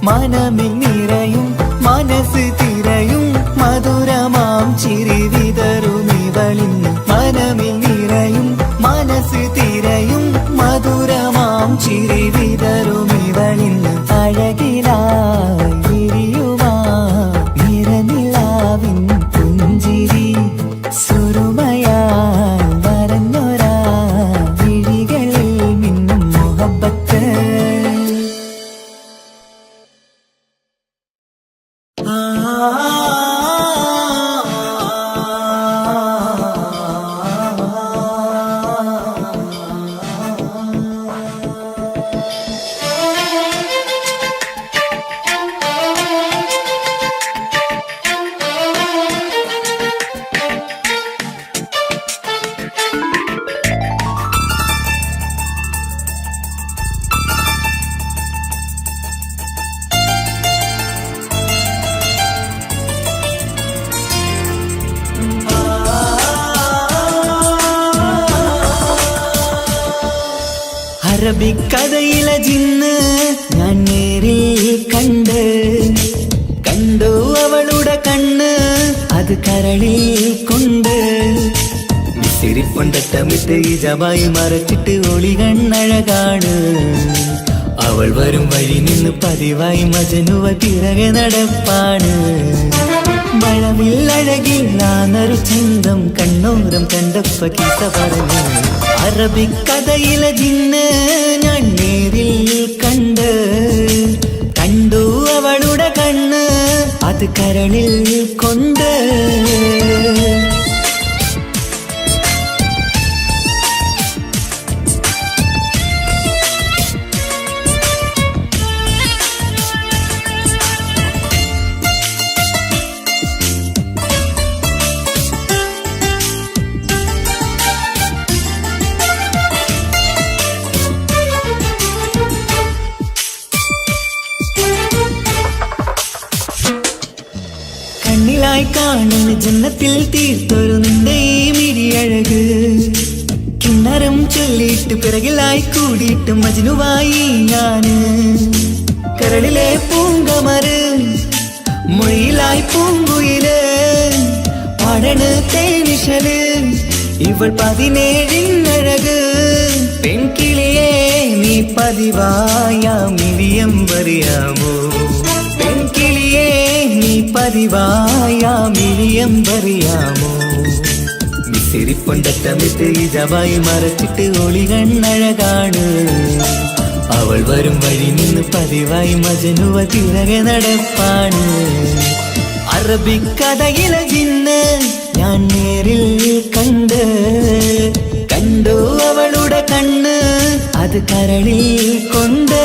മനമിൽ നിറയും മനസ്സ് തിരയും മധുരമാം ചിരി വിതറും ഇവളിന്ന് മനമിൽ നിറയും മനസ്സ് തിരയും മധുരമാം ചിരി വിതറും ഇവളിന്ന് അഴകിലായി വിരിയുമാ നിറനിലാവിൻ പുഞ്ചിരി സുരുമയാൽ വരഞ്ഞൊരാ വിഴികളിൽ മിന്നും മുഹബത്ത് അറബിക്കഥയിലെ ജിന്ന് ഞാൻ നേരിൽ കണ്ടു അവളുടെ കണ്ണ് അത് കരളിൽ കൊണ്ട് സിരിപ്പൊണ്ടട്ടമിട്ട് ഈ ജബായി മറച്ചിട്ട് ഒളി കണ്ണഴകാണ് അവൾ വരും വഴി നിന്ന് പതിവായി മജനുവ തിരകെ നടപ്പാണ് മഴവില്ലഴകില്ലാന്നൊരു ചന്തം കണ്ണോരം കണ്ടപ്പ കീസ പറഞ്ഞു അറബിക്കഥയിലെ ജിന്ന് ഞാൻ നേരിൽ കണ്ടു അവളുടെ കണ്ണ് അത് കരളിൽ കൊണ്ട് കണ്ണിലായി കാണുന്ന ജന്നത്തിൽ തീർത്തൊരു നിന്റെ ഈ മിഴിയഴക് കിണ്ണരം ചൊല്ലിയിട്ട് പിറകിലായി കൂടിയിട്ട് മജ്നുവായി ഞാന് കരളിലെ പൂങ്കമര് മൊഴിയിലായി പൂങ്കുയില് പാടണ് തേനിശല് ഇവൾ 17 പെൺകിളിയെ നീ പതിവായാമിരിയം പറയാമോ പെൺകിളിയെ നീ പതിവായാമിരിയം പറയാമോ മിസിരിപ്പൊണ്ടട്ടമിട്ട് ഈ ജബായി മറച്ചിട്ട് ഒളി കണ്ണഴകാണ് അവൾ വരും വഴി നിന്ന് പതിവായി മജനുവ തിരകെ നടപ്പാണ് അറബിക്കഥയിലെ ജിന്ന് ഞാൻ നേരിൽ കണ്ടു അവളുടെ കണ്ണ് അത് കരളിൽ കൊണ്ട്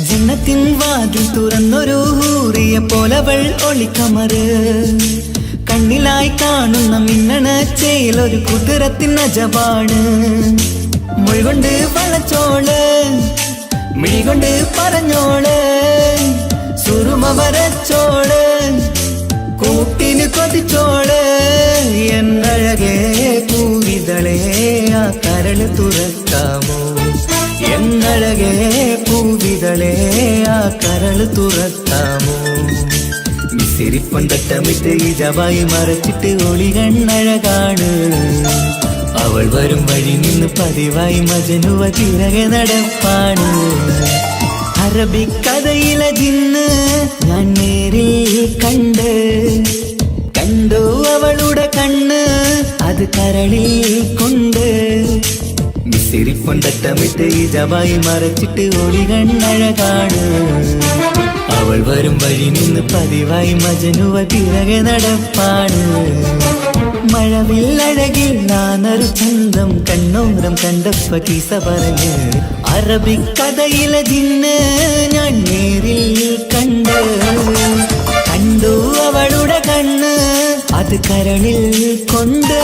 ജന്നത്തിൻ വാതിൽ തുറന്നൊരു ഹൂറിയ പോലവൾ ഒളിക്കമറ് കണ്ണിലായി കാണുന്ന മിന്നണ ചേലൊരു കുതിരത്തിൻ അജബാണ് മൊഴികൊണ്ട് വളച്ചോള് മിഴികൊണ്ട് പറഞ്ഞോള് സുറുമ വരച്ചോള് കൂട്ടിന് കൊതിച്ചോള് എന്നഴകേ പൂവിതളേ ആ കരള് തുറക്കാമോ എന്നഴകേ പൂവിതളേ ആ കരള് തുറക്കാമോ മിസിരിപ്പൊണ്ടട്ടമിട്ട് ഈ ജബായി മറച്ചിട്ട് ഒളി കണ്ണഴകാണ് അവൾ വരും വഴി നിന്ന് പതിവായി മജനുവ തിരകെ നടപ്പാണ് അറബിക്കഥയിലെ ജിന്ന് ഞാൻ നേരിൽ കണ്ടു അവളുടെ കണ്ണ് അത് കരളിൽ കൊണ്ട് മിസിരിപ്പൊണ്ടട്ടമിട്ട് ഈ ജബായി മറച്ചിട്ട് ഒളി കണ്ണഴകാണ് അവൾ വരും വഴി നിന്ന് പതിവായി മജനുവ തിരകെ നടപ്പാണ് മഴവില്ലഴകില്ലാന്നൊരു ചന്തം കണ്ണോരം കണ്ടപ്പ കീസ പറഞ്ഞ് അറബിക്കഥയിലെ ജിന്ന് ഞാൻ നേരിൽ കണ്ടു അവളുടെ കണ്ണ് അത് കരളിൽ കൊണ്ട്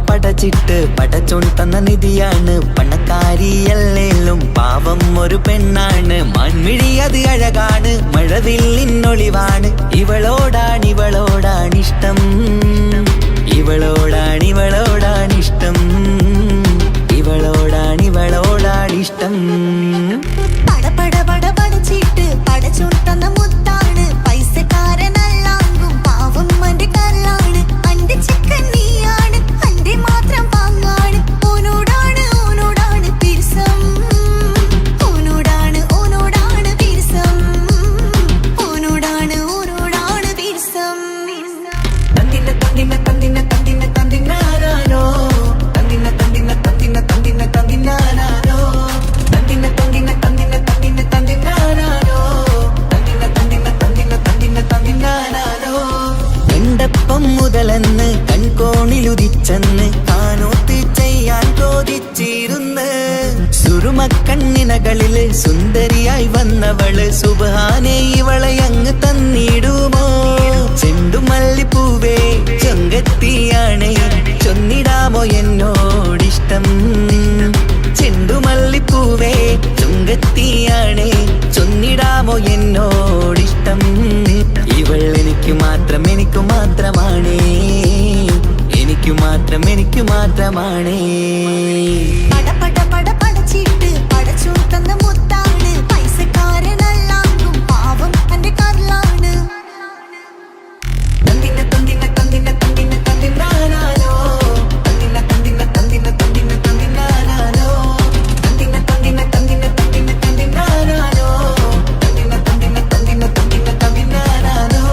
പടച്ചിട്ട് പടച്ചോൺ തന്ന നിധിയാണ് പണക്കാരിയല്ലേലും പാവം ഒരു പെണ്ണാണ് മൺമിഴി അത് അഴകാണ് മഴവില്ലിന്നൊളിവാണ് ഇവളോടാണിഷ്ടം ഇവളോടാണിഷ്ടം ഇവളോടാണിഷ്ടം പടച്ചിട്ട് പടച്ചോൺ തന്ന മുത്താണ് പൈസക്കാരനല്ലാങ്കും പാവം മന്റെ കല്ലാണ് അന്റെ ചിക്കൻ നീയാണ് അന്റെ മാത്രം പാങ്ങാണ് ഓനോടാണ് പിരിസം ഓനോടാണ് പിരിസം ഓനോടാണ് സുന്ദരിയായി വന്നവള് സുബ്ഹാനേ ഇവളെ അങ്ങ് തന്നിടുമോ ചെണ്ടുമല്ലിപ്പൂവേ ചൊങ്കത്തിയാണ് ചൊന്നിടാമോ എന്നോടിഷ്ടം ചെണ്ടുമല്ലിപ്പൂവേ ചൊങ്കത്തിയാണ് ചൊന്നിടാമോ എന്നോടിഷ്ടം ഇവൾ എനിക്ക് മാത്രം എനിക്ക് മാത്രമാണേ എനിക്ക് മാത്രം എനിക്ക് മാത്രമാണേ പട പട പട പടച്ചിട്ട് പടച്ചു തന്ന മുത്താണ് പൈസക്കാരനല്ലാണ്ടും പാവം എന്റെ കർലാണ് തന്തിന തന്തിന തന്തിന തന്തിന തന്തിനാനാനോ തന്തിന തന്തിന തന്തിന തന്തിന തന്തിനാനാനോ തന്തിന തന്തിന തന്തിന തന്തിന തന്തിനാനാനോ തന്തിന തന്തിന തന്തിന തന്തിന തന്തിനാനാനോ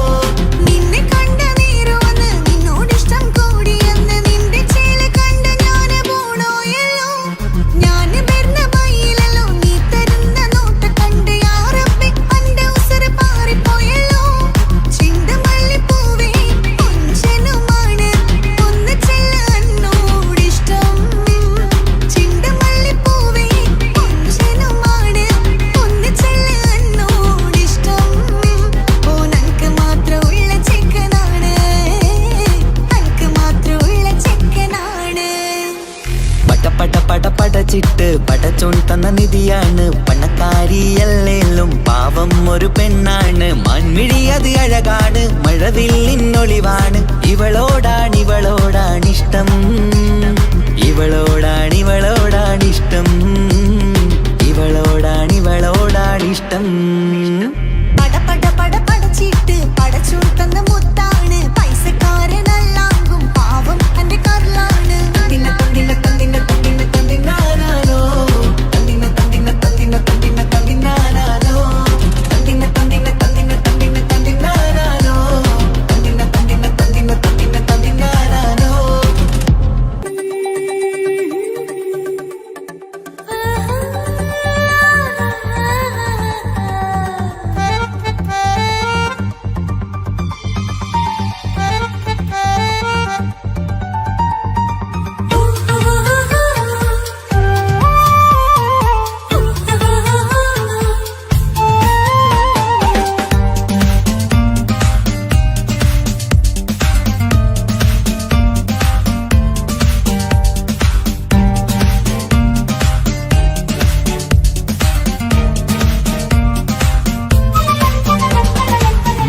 നിന്നെ കണ്ട നേരവന്ന് നിന്നോടിഷ്ടം കൂടിയെന്ന് നിന്റെ ചേല കണ്ട ഞാന് പോണോയല്ലോ ഞാന് വരുന്ന മയിലല്ലോ നീ തരുന്ന നോട്ട കണ്ട് യാറപ്പി അന്റെ ഉസര പാറിപ്പോയല്ലോ ചിന്തമല്ലിപ്പൂവേ കൊഞ്ചനുമാണ് ഒന്ന് ചെല്ല എന്നോടിഷ്ടം ചിന്തമല്ലിപ്പൂവേ കൊഞ്ചനുമാണ് ഒന്ന് ചെല്ല എന്നോടിഷ്ടം ഓ നനക്ക് മാത്രമുള്ള ചെക്കനാണ് നനക്ക് മാത്രമുള്ള ചെക്കനാണ് പട പട പട പടച്ചിട്ട് പടച്ചോൺ തന്ന നിധിയാണ് പണക്കാരിയല്ലേലും പാവം ഒരു പെണ്ണാണ് മാൻമിഴി അത് അഴകാണ് മഴവില്ലിന്നൊളിവാണ് ഇവളോടാണിഷ്ടം ഇവളോടാണിഷ്ടം ഇവളോടാണിഷ്ടം പട പട പട പടച്ചിട്ട് പടച്ചു തന്ന മുത്താണ് പൈസക്കാരനല്ലാങ്കും പാവം എന്റെ കർലാണ് തന്തിന തന്തിന തന്തിന തന്തിന തന്തിനാനാനോ തന്തിന തന്തിന തന്തിന തന്തിന തന്തിനാനാനോ തന്തിന തന്തിന തന്തിന തന്തിന തന്തിനാനാനോ തന്തിന തന്തിന തന്തിന തന്തിന തന്തിനാനാനോ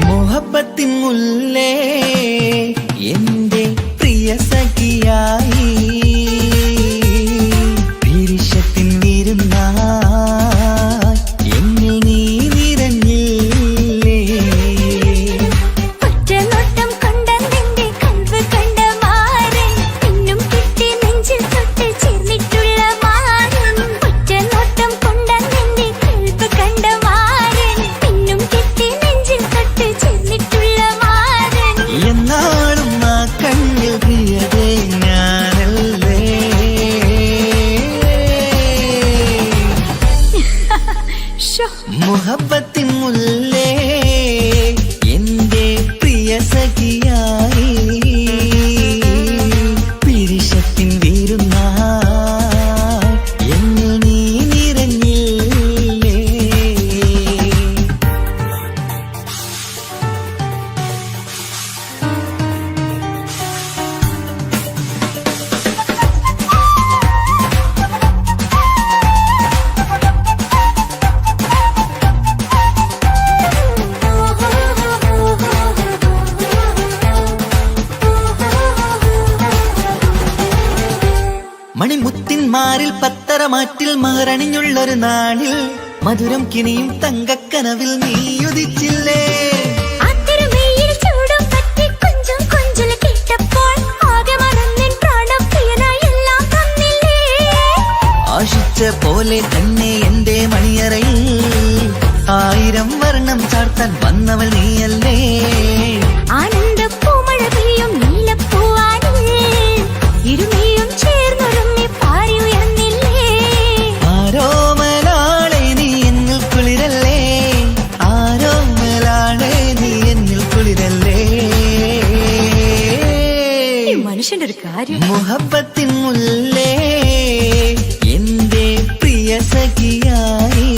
മുഹബത്തിൻ മുല്ലേ എന്റെ പ്രിയ സഖിയായി പിരിശത്തിൻ വിരുന്നായി എന്നിൽ നീ നിറഞ്ഞില്ലേ ഒറ്റനോട്ടം കൊണ്ടെന്റെ കൽവ് കണ്ട മാരൻ പിന്നും കിട്ടി നെഞ്ചിൽ തൊട്ട് ചേർന്നിട്ടുള്ള മാരൻ ഒറ്റനോട്ടം കൊണ്ടെന്റെ കൽവ് കണ്ട മാരൻ പിന്നും കിട്ടി നെഞ്ചിൽ തൊട്ട് ചേർന്നിട്ടുള്ള മാരൻ എന്നാളും ആ കണ്ണിൽ പ്രിയതേ ഞാനല്ലേ മുഹബത്തിൻ മുല്ലേ എന്റെ പ്രിയ സഖിയായി പിരിശത്തിൻ വിരുന്നായി എന്നിൽ നീ നിറഞ്ഞില്ലേ മണിമുത്തിന്മാരിൽ പത്തരമാറ്റിൽ മഹറണിഞ്ഞുള്ളൊരു നാളിൽ മധുരം കിനിയും തങ്കക്കനവിൽ നീയുദിച്ചില്ലേ ആത്തിരമേയിൽ ചൂടും പറ്റി കൊഞ്ചും കൊഞ്ചല് കേട്ടപ്പോൾ ആകെ മറന്നിൻ പ്രാണം പ്രിയനായി എല്ലാം തന്നില്ലേ ആശിച്ച പോലെ തന്നെ എന്റെ മണിയറയിൽ 1000 വർണ്ണം ചാർത്താൻ വന്നവൾ നീയല്ലേ ആനന്ദ പൂമഴ പെയ്യും നീലപ്പൂവാനിൽ ഇരുമയും ചേർന്നൊരുമ്മി പാരി ഉയർന്നില്ലേ ആരോമലാളെ നീ എന്നിൽ കുളിരല്ലേ ആരോമലാളെ നീ എന്നിൽ കുളിരല്ലേ മനുഷ്യന്റെ ഒരു കാര്യം മുഹബത്തിൻ മുല്ലേ എന്റെ പ്രിയ സഖിയായി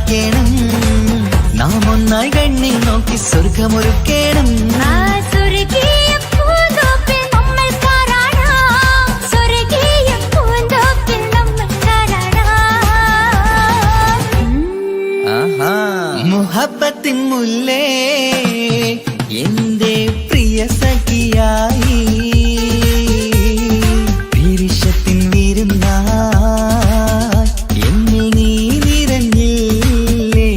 പാർക്കേണം നാം ഒന്നായി കണ്ണിൽ നോക്കി സ്വർഗമൊരുക്കേണം ആ സ്വർഗീയ പൂന്തോപ്പിൽ നമ്മൾ കാരാടാം സ്വർഗീയ പൂന്തോപ്പിൽ നമ്മൾ കാരാടാം മുഹബത്തിൻ മുല്ലേ എന്റെ പ്രിയ സഖിയായി പിരിശത്തിൻ വിരുന്നായി എന്നിൽ നീ നിറഞ്ഞില്ലേ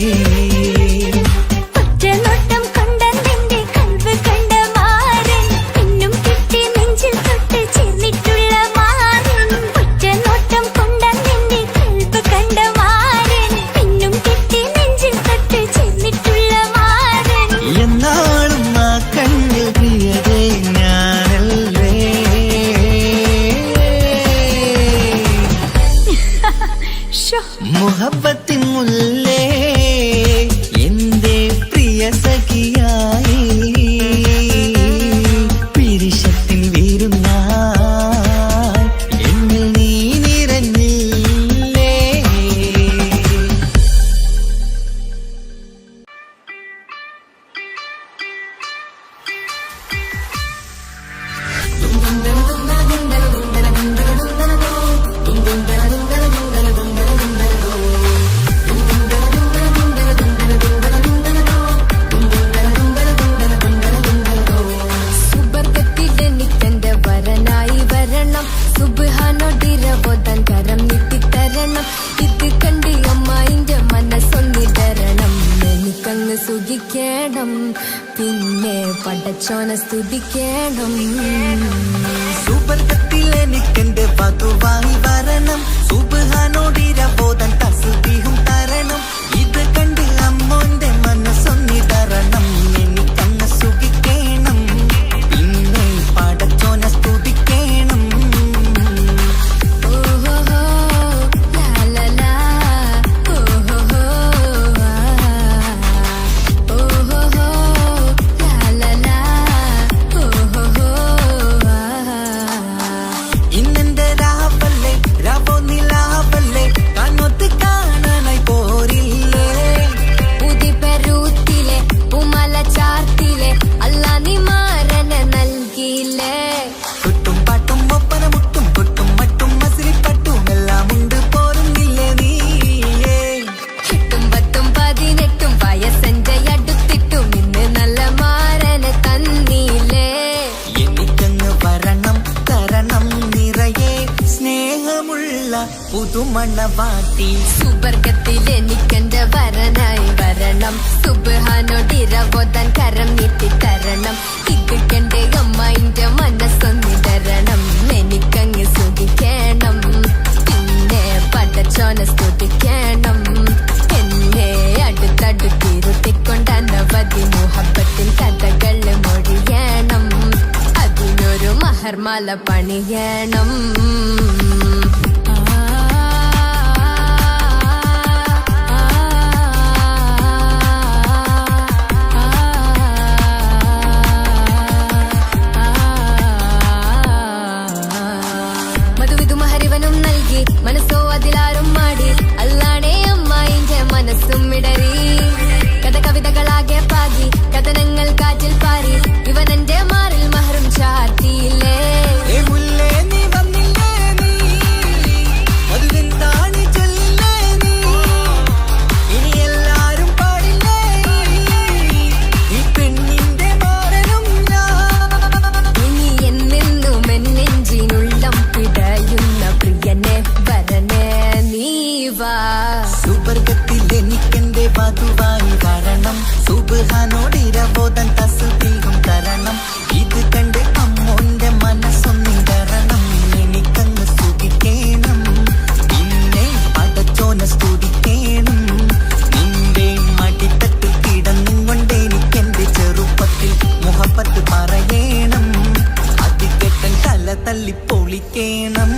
ഒറ്റനോട്ടം കൊണ്ട നിന്റെ കൽവ് കണ്ട മാരൻ പിന്നും കിട്ടി നെഞ്ചിൽ തൊട്ട് ചേർന്നിട്ടുള്ള മാരൻ ഒറ്റനോട്ടം കൊണ്ട നിന്റെ കൽവ് കണ്ട മാരൻ പിന്നും കിട്ടി നെഞ്ചിൽ തൊട്ട് ചേർന്നിട്ടുള്ള മാരൻ എന്നാളും ആ കണ്ണിൽ പ്രിയതേ ഞാനല്ലേ മുഹബത്തിൻ മുല്ലേ എന്റെ പ്രിയ സഖിയായി പിരിശത്തിൻ വിരുന്നായി എന്നിൽ നീ നിറഞ്ഞില്ലേ സുബർഗത്തിലെനിക്കെന്റെ വരനായി വരണം സുബ്ഹാനോടിരവോദൻ കരം നീട്ടിത്തരണം ഇത് കണ്ട് അമ്മായിന്റെ മനസ്സൊന്നിടരണം എനിക്കങ്ങ് സുഖിക്കണം പിന്നെ പടച്ചോനെ സ്തുതിക്കണം സുബർഗത്തിൽ എനിക്കെന്റെ വധുവായി വരണം സുബ്ഹാനോടിരവോദൻ തസ്ബീഹും തരണം ഇത് കണ്ട് അമ്മോന്റെ മനസ്സൊന്നിടരണം എനിക്കങ്ങ് സുഖിക്കണം പിന്നെ പടച്ചോനെ സ്തുതിക്കണം ഓഹോഹോ ലാലലാ ഓഹോഹോ ഓഹോഹോ ലാലലാ ഓഹോഹോ ഇന്നെന്റെ രാവല്ലേ രാവോ നിലാവല്ലേ കണ്ണൊത്ത് കാണാനായി പോരില്ലേ പുതിപ്പെരൂത്തിലെ ഉമല ചാർത്തിലെ അല്ലാ നീ മാരനെ നൽകിയില്ലേ കുട്ടും പാട്ടും ഒപ്പന മുട്ടും കൊട്ടും മട്ടും മസിലിപ്പട്ടും എല്ലാം ഉണ്ട് പോരുന്നില്ലേ നീയേ എട്ടും പത്തും 18 വയസ്സെന്റെ അടുത്തിട്ടും ഇന്ന് നല്ല മാരനെ തന്നീലേ എനിക്കങ്ങ് വരണം തരണം നിറയെ സ്നേഹമുള്ള പുതുമണവാട്ടി സുബർഗത്തിൽ എനിക്കെന്റെ വരനായി വരണം സുബ്ഹാനോടിരവോദൻ കരം നീട്ടിത്തരണം ഇത് കണ്ട് അമ്മായിന്റെ മനസ്സൊന്നിടരണം എനിക്കങ്ങ് സുഖിക്കണം പിന്നെ പടച്ചോനെ സ്തുതിക്കണം എന്നെ അടുത്തടുത്തിരുത്തിക്കൊണ്ട് അനവധി മുഹബത്തിൻ കഥകൾ മൊഴിയണം അതിനൊരു മഹർമാല പണിയണം മധുവിധു മഹരിവനും നൽകി മനസ്സോ അതിലാരും മാടി അല്ലാണേ അമ്മായിന്റെ മനസ്സും ഇടറി കഥ കവിതകളാകെ പാകി കഥനങ്ങൾ കാറ്റിൽ പാറി ഇവനെന്റെ മാറിൽ മഹറും ചാർത്തിയില്ലേ ഏ മുല്ലേ നീ വന്നില്ലേ നീ മധുവെന്താണ് ചൊല്ലേ നീ ഇനി എല്ലാരും പാടില്ലേ ഈ പെണ്ണിന്റെ മാറനും ഞാൻ ഇനി എന്നെന്നും എന്നെഞ്ചിനുള്ളം പിടയുന്ന പ്രിയനെ വരനെ നീ വാ സുബർഗത്തിൽ എനിക്കെന്റെ വധുവായി വരണം സുബ്ഹാനോടിരവോദൻ തസ്ബീഹും തരണം ഇത് കണ്ട് അമ്മോന്റെ മനസ്സൊന്നിടരണം എനിക്കങ്ങ് സുഖിക്കണം പിന്നെ പടച്ചോനെ സ്തുതിക്കണം നിന്റെ മടിത്തട്ടിൽ കിടന്നും കൊണ്ട് എനിക്കെന്റെ ചെറുപ്പത്തിൽ മുഹബത്ത് പറയണം അത് കേട്ടൻ തല തല്ലി പൊളിക്കണം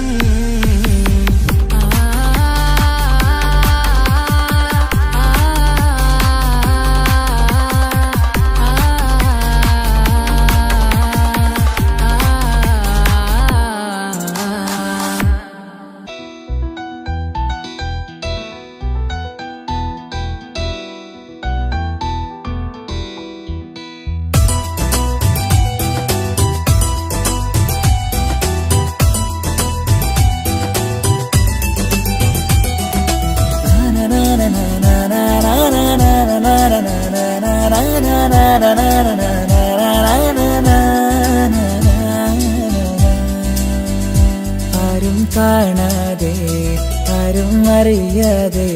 ആരും കാണാതെ ആരും അറിയാതെ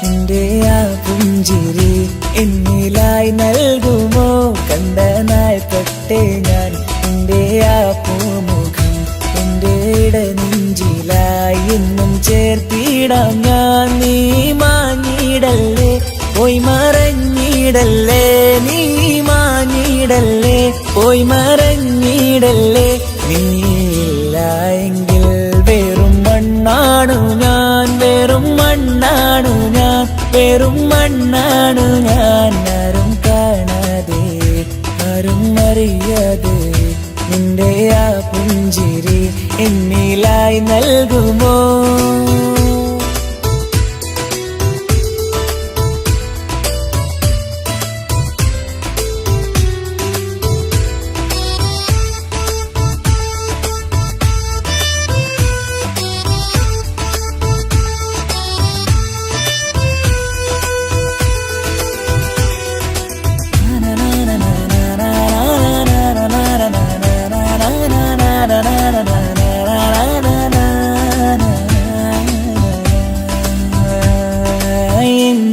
നിന്റെ ആ പുഞ്ചിരി എന്നിലായി നൽകുമോ? കണ്ട നാൾ തൊട്ടേ ഞാൻ നിന്റെ ആ പൂമുഖം എന്റെ ഇടനെഞ്ചിലായി എന്നും ചേർത്തിടാം ഞാൻ. നീ മാഞ്ഞിടല്ലേ, പോയി മറഞ്ഞിടല്ലേ, നീ മാഞ്ഞിടല്ലേ, പോയി മറഞ്ഞിടല്ലേ. നീയില്ല എങ്കിൽ വെറും മണ്ണാണു ഞാൻ, വെറും മണ്ണാണു ഞാൻ, വെറും മണ്ണാണു ഞാൻ. ആരും കാണാതെ ആരും അറിയാതെ നിന്റെ ആ പുഞ്ചിരി എന്നിലായി നൽകുമോ?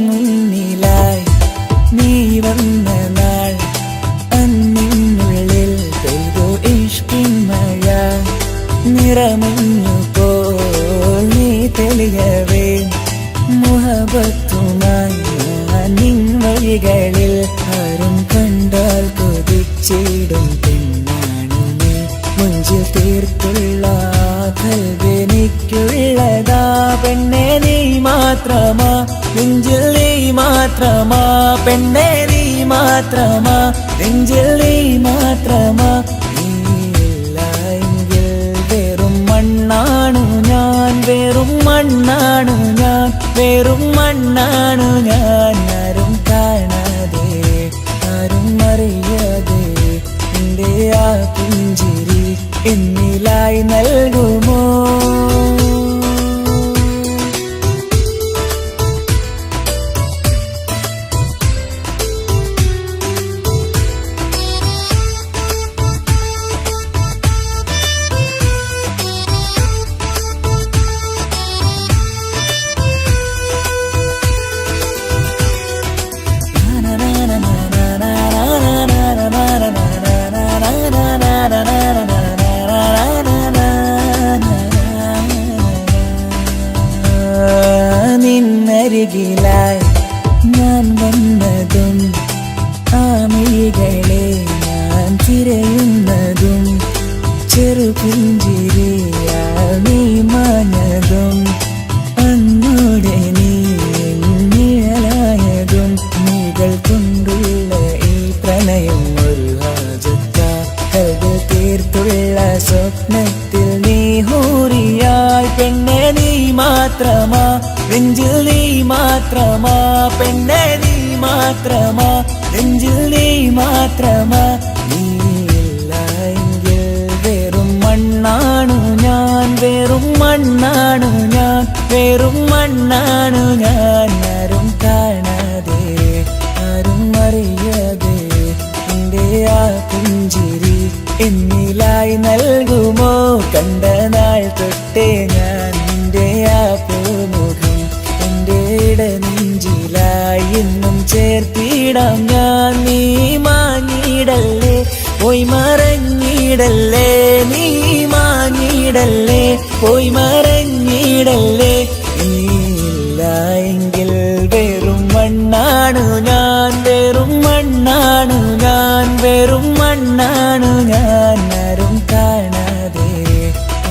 മുന്നിലായി നീ വന്ന നാൾ അന്നിനുള്ളിൽ പെയ്തു ഇഷ്കിൻ മഴ. നിറമഞ്ഞു പോൽ നീ തെളിയവേ മുഹബത്തുമായി നിൻ വഴികളിൽ. ആരും കണ്ടാൽ കൊതിച്ചിടും പെണ്ണാണു നീ, മുഞ്ചിൽ തീർത്തുള്ള കൽവെനിക്കുള്ളതാ. പെണ്ണെ നീ മാത്രമാ, നെഞ്ചിൽ നീ മാത്രമാ, പെണ്ണെ നീ മാത്രമാ, നെഞ്ചിൽ നീ മാത്രമാ. നീയില്ല എങ്കിൽ വെറും മണ്ണാണു ഞാൻ, വെറും മണ്ണാണു ഞാൻ, വെറും മണ്ണാണു ഞാൻ. ആരും കാണാതെ ആരും അറിയാതെ നിന്റെ ആ പുഞ്ചിരി എന്നിലായി നൽകുമോ? നിന്നരികിലായി ഞാൻ വന്നതും ആമികളെ ഞാൻ തിരയുന്നതും ചെറുപുഞ്ചിരിയാൽ നീ മാഞ്ഞതും അന്നോടെ നീ നിഴലായതും നീകൾ കൊണ്ടുള്ള ഈ പ്രണയം ഒരു ഹാജത്ത. കൽവിൽ തീർത്തുള്ള സ്വപ്നത്തിൽ നീ ഹൂറിയായി. പെണ്ണെ നീ മാത്രമാ, നെഞ്ചിൽ നീ മാത്രമാ, പെണ്ണെ നീ മാത്രമാ, നെഞ്ചിൽ നീ മാത്രമാ. നീയില്ല എങ്കിൽ വെറും മണ്ണാണു ഞാൻ, വെറും മണ്ണാണു ഞാൻ, വെറും മണ്ണാണു ഞാൻ. ആരും കാണാതെ ആരും അറിയാതെ നിന്റെ ആ പുഞ്ചിരി എന്നിലായി നൽകുമോ? കണ്ട നാൾ തൊട്ടേ ഞാൻ നിന്റെ ആ പൂമുഖം എന്റെ ഇടനെഞ്ചിലായി എന്നും ചേർത്തിടാം ഞാൻ. നീ മാഞ്ഞിടല്ലേ, പോയി മറഞ്ഞിടല്ലേ, നീ മാഞ്ഞിടല്ലേ, പോയി മറഞ്ഞിടല്ലേ. നീയില്ല എങ്കിൽ വെറും മണ്ണാണു ഞാൻ, വെറും മണ്ണാണു ഞാൻ, വെറും മണ്ണാണു ഞാൻ. ആരും കാണാതെ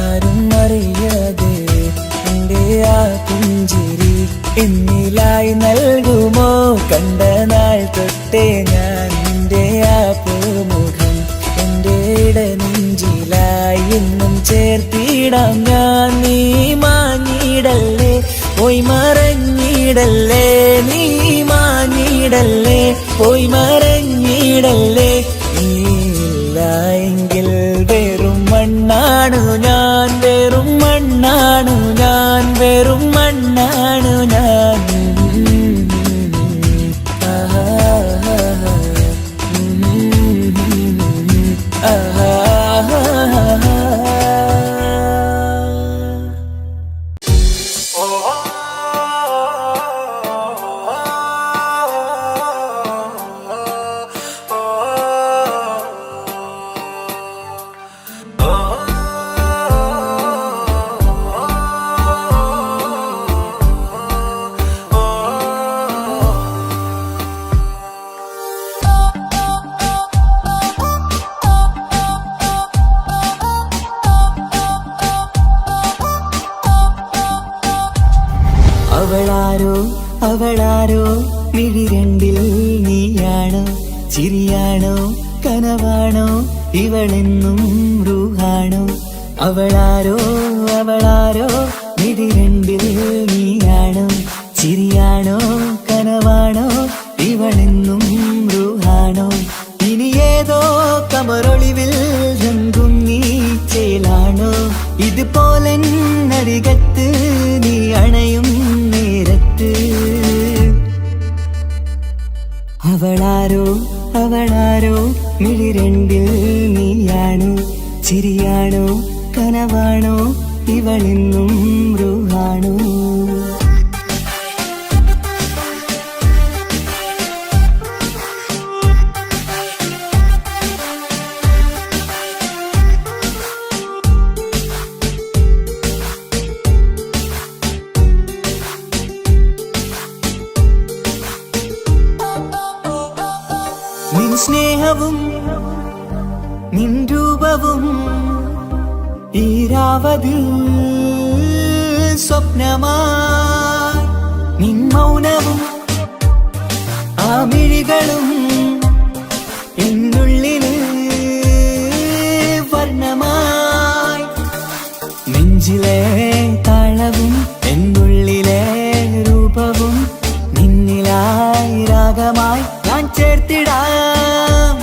ആരും അറിയാതെ നിന്റെ ആ പുഞ്ചിരി എന്നിലായി നൽകുമോ? കണ്ട നാൾ തൊട്ടേ ഞാൻ നിന്റെ ആ പൂമുഖം എന്റെ ഇടനെഞ്ചിലായി എന്നും ചേർത്തിടാം ഞാൻ. നീ മാഞ്ഞിടല്ലേ, പോയി മറഞ്ഞിടല്ലേ, നീ മാഞ്ഞിടല്ലേ, പോയി മറഞ്ഞിടല്ലേ. നീയില്ല എങ്കിൽ വെറും മണ്ണാണു ഞാൻ, വെറും മണ്ണാണു ഞാൻ, വെറും മണ്ണാണു ഞാൻ. അവളാരോ അവളാരോ മിഴി രണ്ടിൽ നീയാണോ ചിരിയാണോ കനവാണോ ഇവളെന്നും റൂഹാണോ അവളാരോ അവളാരോ മിഴി രണ്ടിൽ നീയാണോ ചിരിയാണോ കനവാണോ ഇവളെന്നും റൂഹാണോ ഇനി ഏതോ കമറൊളിവിൽ രംഗും നീ ചേലാണോ ഇതുപോലെ നരികത്ത് നീ അണയും നേരത്ത് അവളാരോ അവളാരോ മിഴി രണ്ടിൽ നീയാണോ ചിരിയാണോ കനവാണോ ഇവളെന്നും റൂഹാണോ നിൻ സ്നേഹവും നിൻ രൂപവും ഈരാവതിൽ സ്വപ്നമായി നിൻ മൗനവും ആ മിഴികളും എന്നുള്ളില് വർണ്ണമായി നെഞ്ചിലെ താളവും എന്നുള്ളിലെ രൂപവും നിന്നിലായി രാഗമായി ഞാൻ ചേർത്തിടാം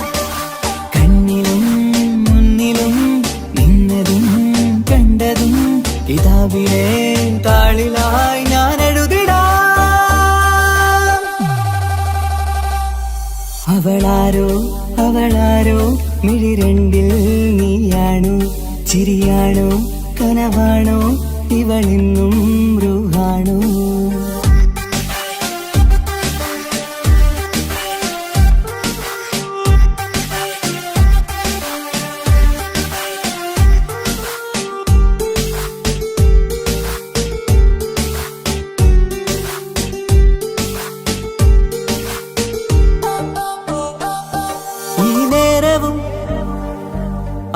കണ്ണിലും മുന്നിലും നിന്നതും കണ്ടതും കിതാബിലെ താളിലായി ഞാൻ എഴുതിടാം അവളാരോ അവളാരോ മിഴി രണ്ടിൽ നീയാണോ ചിരിയാണോ കനവാണോ ഇവളെന്നും റൂഹാണോ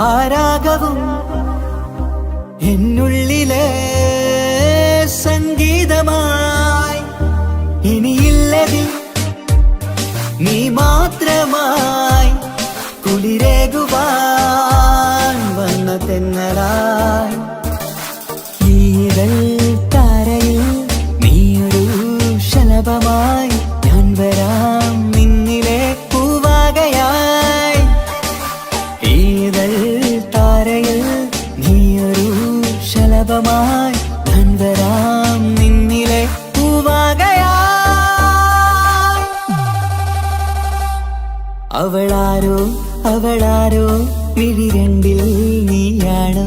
ആരാഗവും എന്നുള്ളിലെ സംഗീതമായി ഇനിയില്ലതിൽ നീ മാത്രമായി കുളിരേകുവാൻ വന്ന തെന്നലായി ഈതൽ താരയിൽ നീയൊരു ശലഭമായി ഞാൻ വരാം നിന്നിലെ പൂവാകയായി ഈതൽ താരയിൽ നീയൊരു ശലഭമായി ഞാൻ വരാം നിന്നിലെ പൂവാകയായി അവളാരോ അവളാരോ മിഴി രണ്ടിൽ നീയാണോ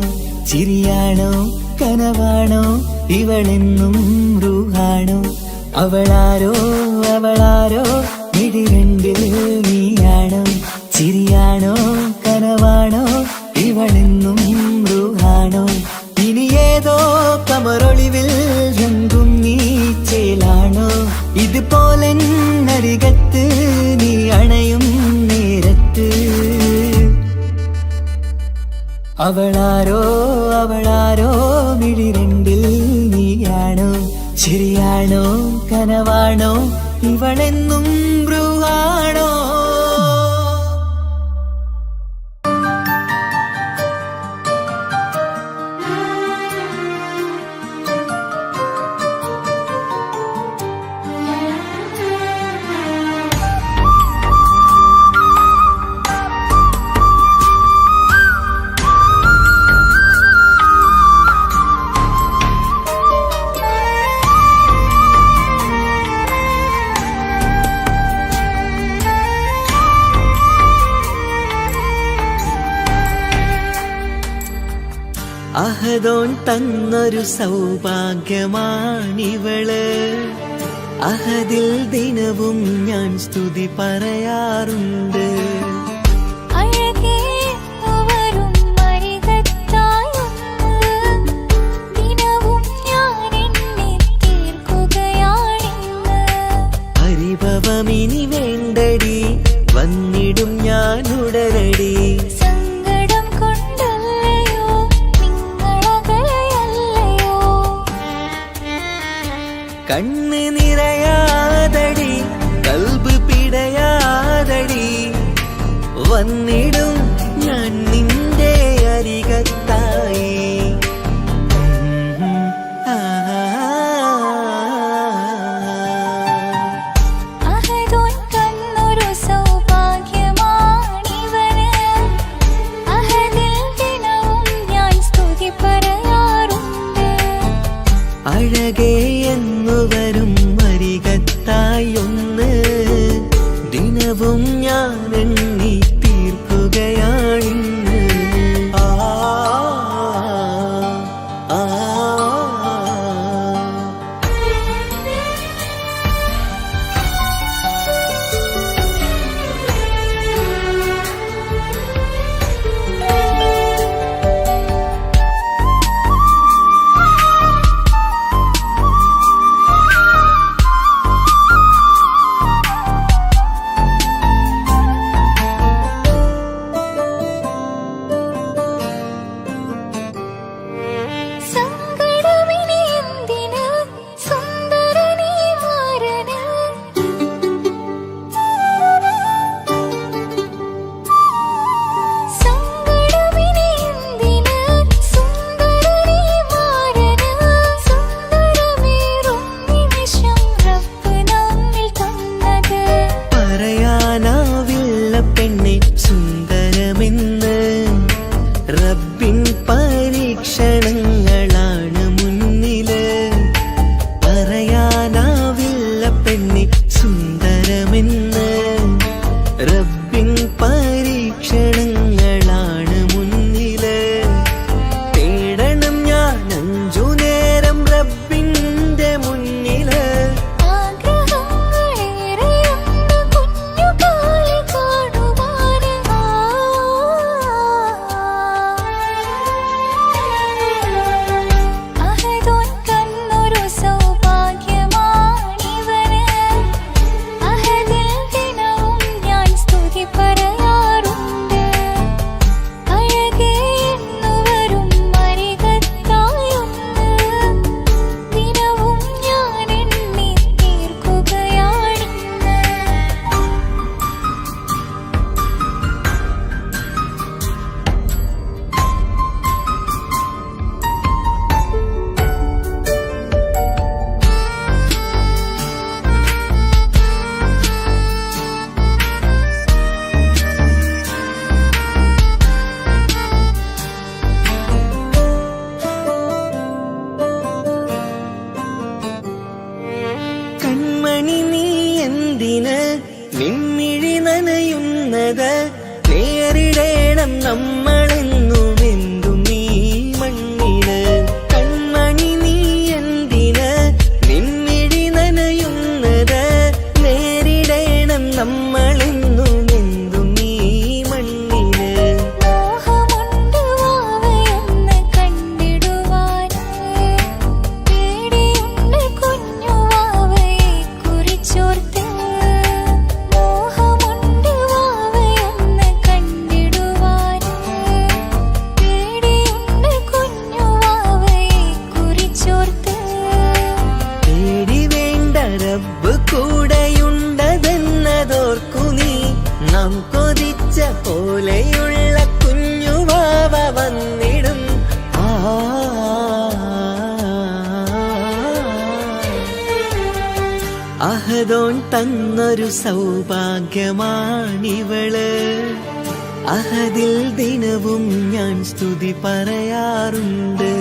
ചിരിയാണോ കനവാണോ ഇവളെന്നും റൂഹാണോ അവളാരോ അവളാരോ മിഴി രണ്ടിൽ നീയാണോ ചിരിയാണോ കനവാണോ ഇവളെന്നും റൂഹാണോ ഇനി ഏതോ കമറൊളിവിൽ രംഗും നീ ചേലാണോ ഇതുപോലെ നരികത്ത് നീ അണയും നേരത്ത് അവളാരോ അവളാരോ മിഴി രണ്ടിൽ നീയാണോ ചിരിയാണോ കനവാണോ ഇവളെന്നും റൂഹാണോ അഹദോൻ തന്നൊരു സൗഭാഗ്യമാണിവള് അഹദിൽ ദിനവും ഞാൻ സ്തുതി പറയാറുണ്ട് പരിഭവമിനി വേണ്ടടി വന്നിടും ഞാൻ ഉടനടി കണ്ണ് നീ വന്നിടും ഞാൻ നിന്റെ അരികത്തായി. അഹദോൻ തന്നൊരു സൗഭാഗ്യമാണിവന്. അഹദിൽ ദിനവും ഞാൻ സ്തുതി പറയാറുണ്ട്. അഴകേ എന്നു വരും അരികത്തായൊന്ന് ദിനവും ഞാൻ എണ്ണി തീർക്കുകയാണിന്ന്. ആ ആ സങ്കടമിനി എന്തിന് സുന്ദരനീ മാരന്. സങ്കടമിനി എന്തിന് സുന്ദരനീ മാരന്. സുന്ദരമേറും നിമിഷം റബ്ബ് നമ്മിൽ തന്നത്. പറയാനാവില്ല പെണ്ണെ സുന്ദരമെന്ന്. റബ്ബിൻ പരീക്ഷണങ്ങളാണ് മുന്നില്. പറയാനാവില്ല പെണ്ണെ സുന്ദരമെന്ന്. റബ്ബിൻ പരീക്ഷണങ്ങളാണ് മുന്നില്. തേടണം ഞാൻ 5 നേരം റബ്ബിന്റെ മുന്നില്. ആഗ്രഹങ്ങളേറെയുണ്ട് കുഞ്ഞുകാലി കാണുവാന്. അഹദോൻ തന്നൊരു സൗഭാഗ്യമാണിവന്. അഹദിൽ ദിനവും ഞാൻ സ്തുതി പറയാറുണ്ട്. അഴകേ എന്നു വരും അരികത്തായൊന്ന് ദിനവും ഞാൻ എണ്ണി തീർക്കുകയാണിന്ന്. കൺമണി നീ എന്തിന് നിൻമിഴി നനയുന്നത്. നേരിടേണം നമ്മളെന്നും എന്തും ഈ മണ്ണില്. കൺമണി നീ എന്തിന് നിൻമിഴി നനയുന്നത്. നേരിടേണം നമ്മളെന്നും എന്തും ഈ മണ്ണില്. മോഹമുണ്ട് വാവയൊന്ന് കണ്ടിടുവാന്. പേടിയുണ്ട് കുഞ്ഞു വാവയെ കുറിച്ചോർത്ത്. മോഹമുണ്ട് വാവയൊന്ന് കണ്ടിടുവാന്. പേടിയുണ്ട് കുഞ്ഞു വാവയെ കുറിച്ചോർത്ത്. പേടി വേണ്ട റബ്ബ് കൂടെയുണ്ടതെന്നതോർക്കു നീ. നാം കൊതിച്ച പോലെയുള്ള കുഞ്ഞുവാവ വന്നിടും. ആ അഹദോൻ തന്നൊരു സൗഭാഗ്യമാണിവള്. അഹദിൽ ദിനവും ഞാൻ സ്തുതി പറയാറുണ്ട്.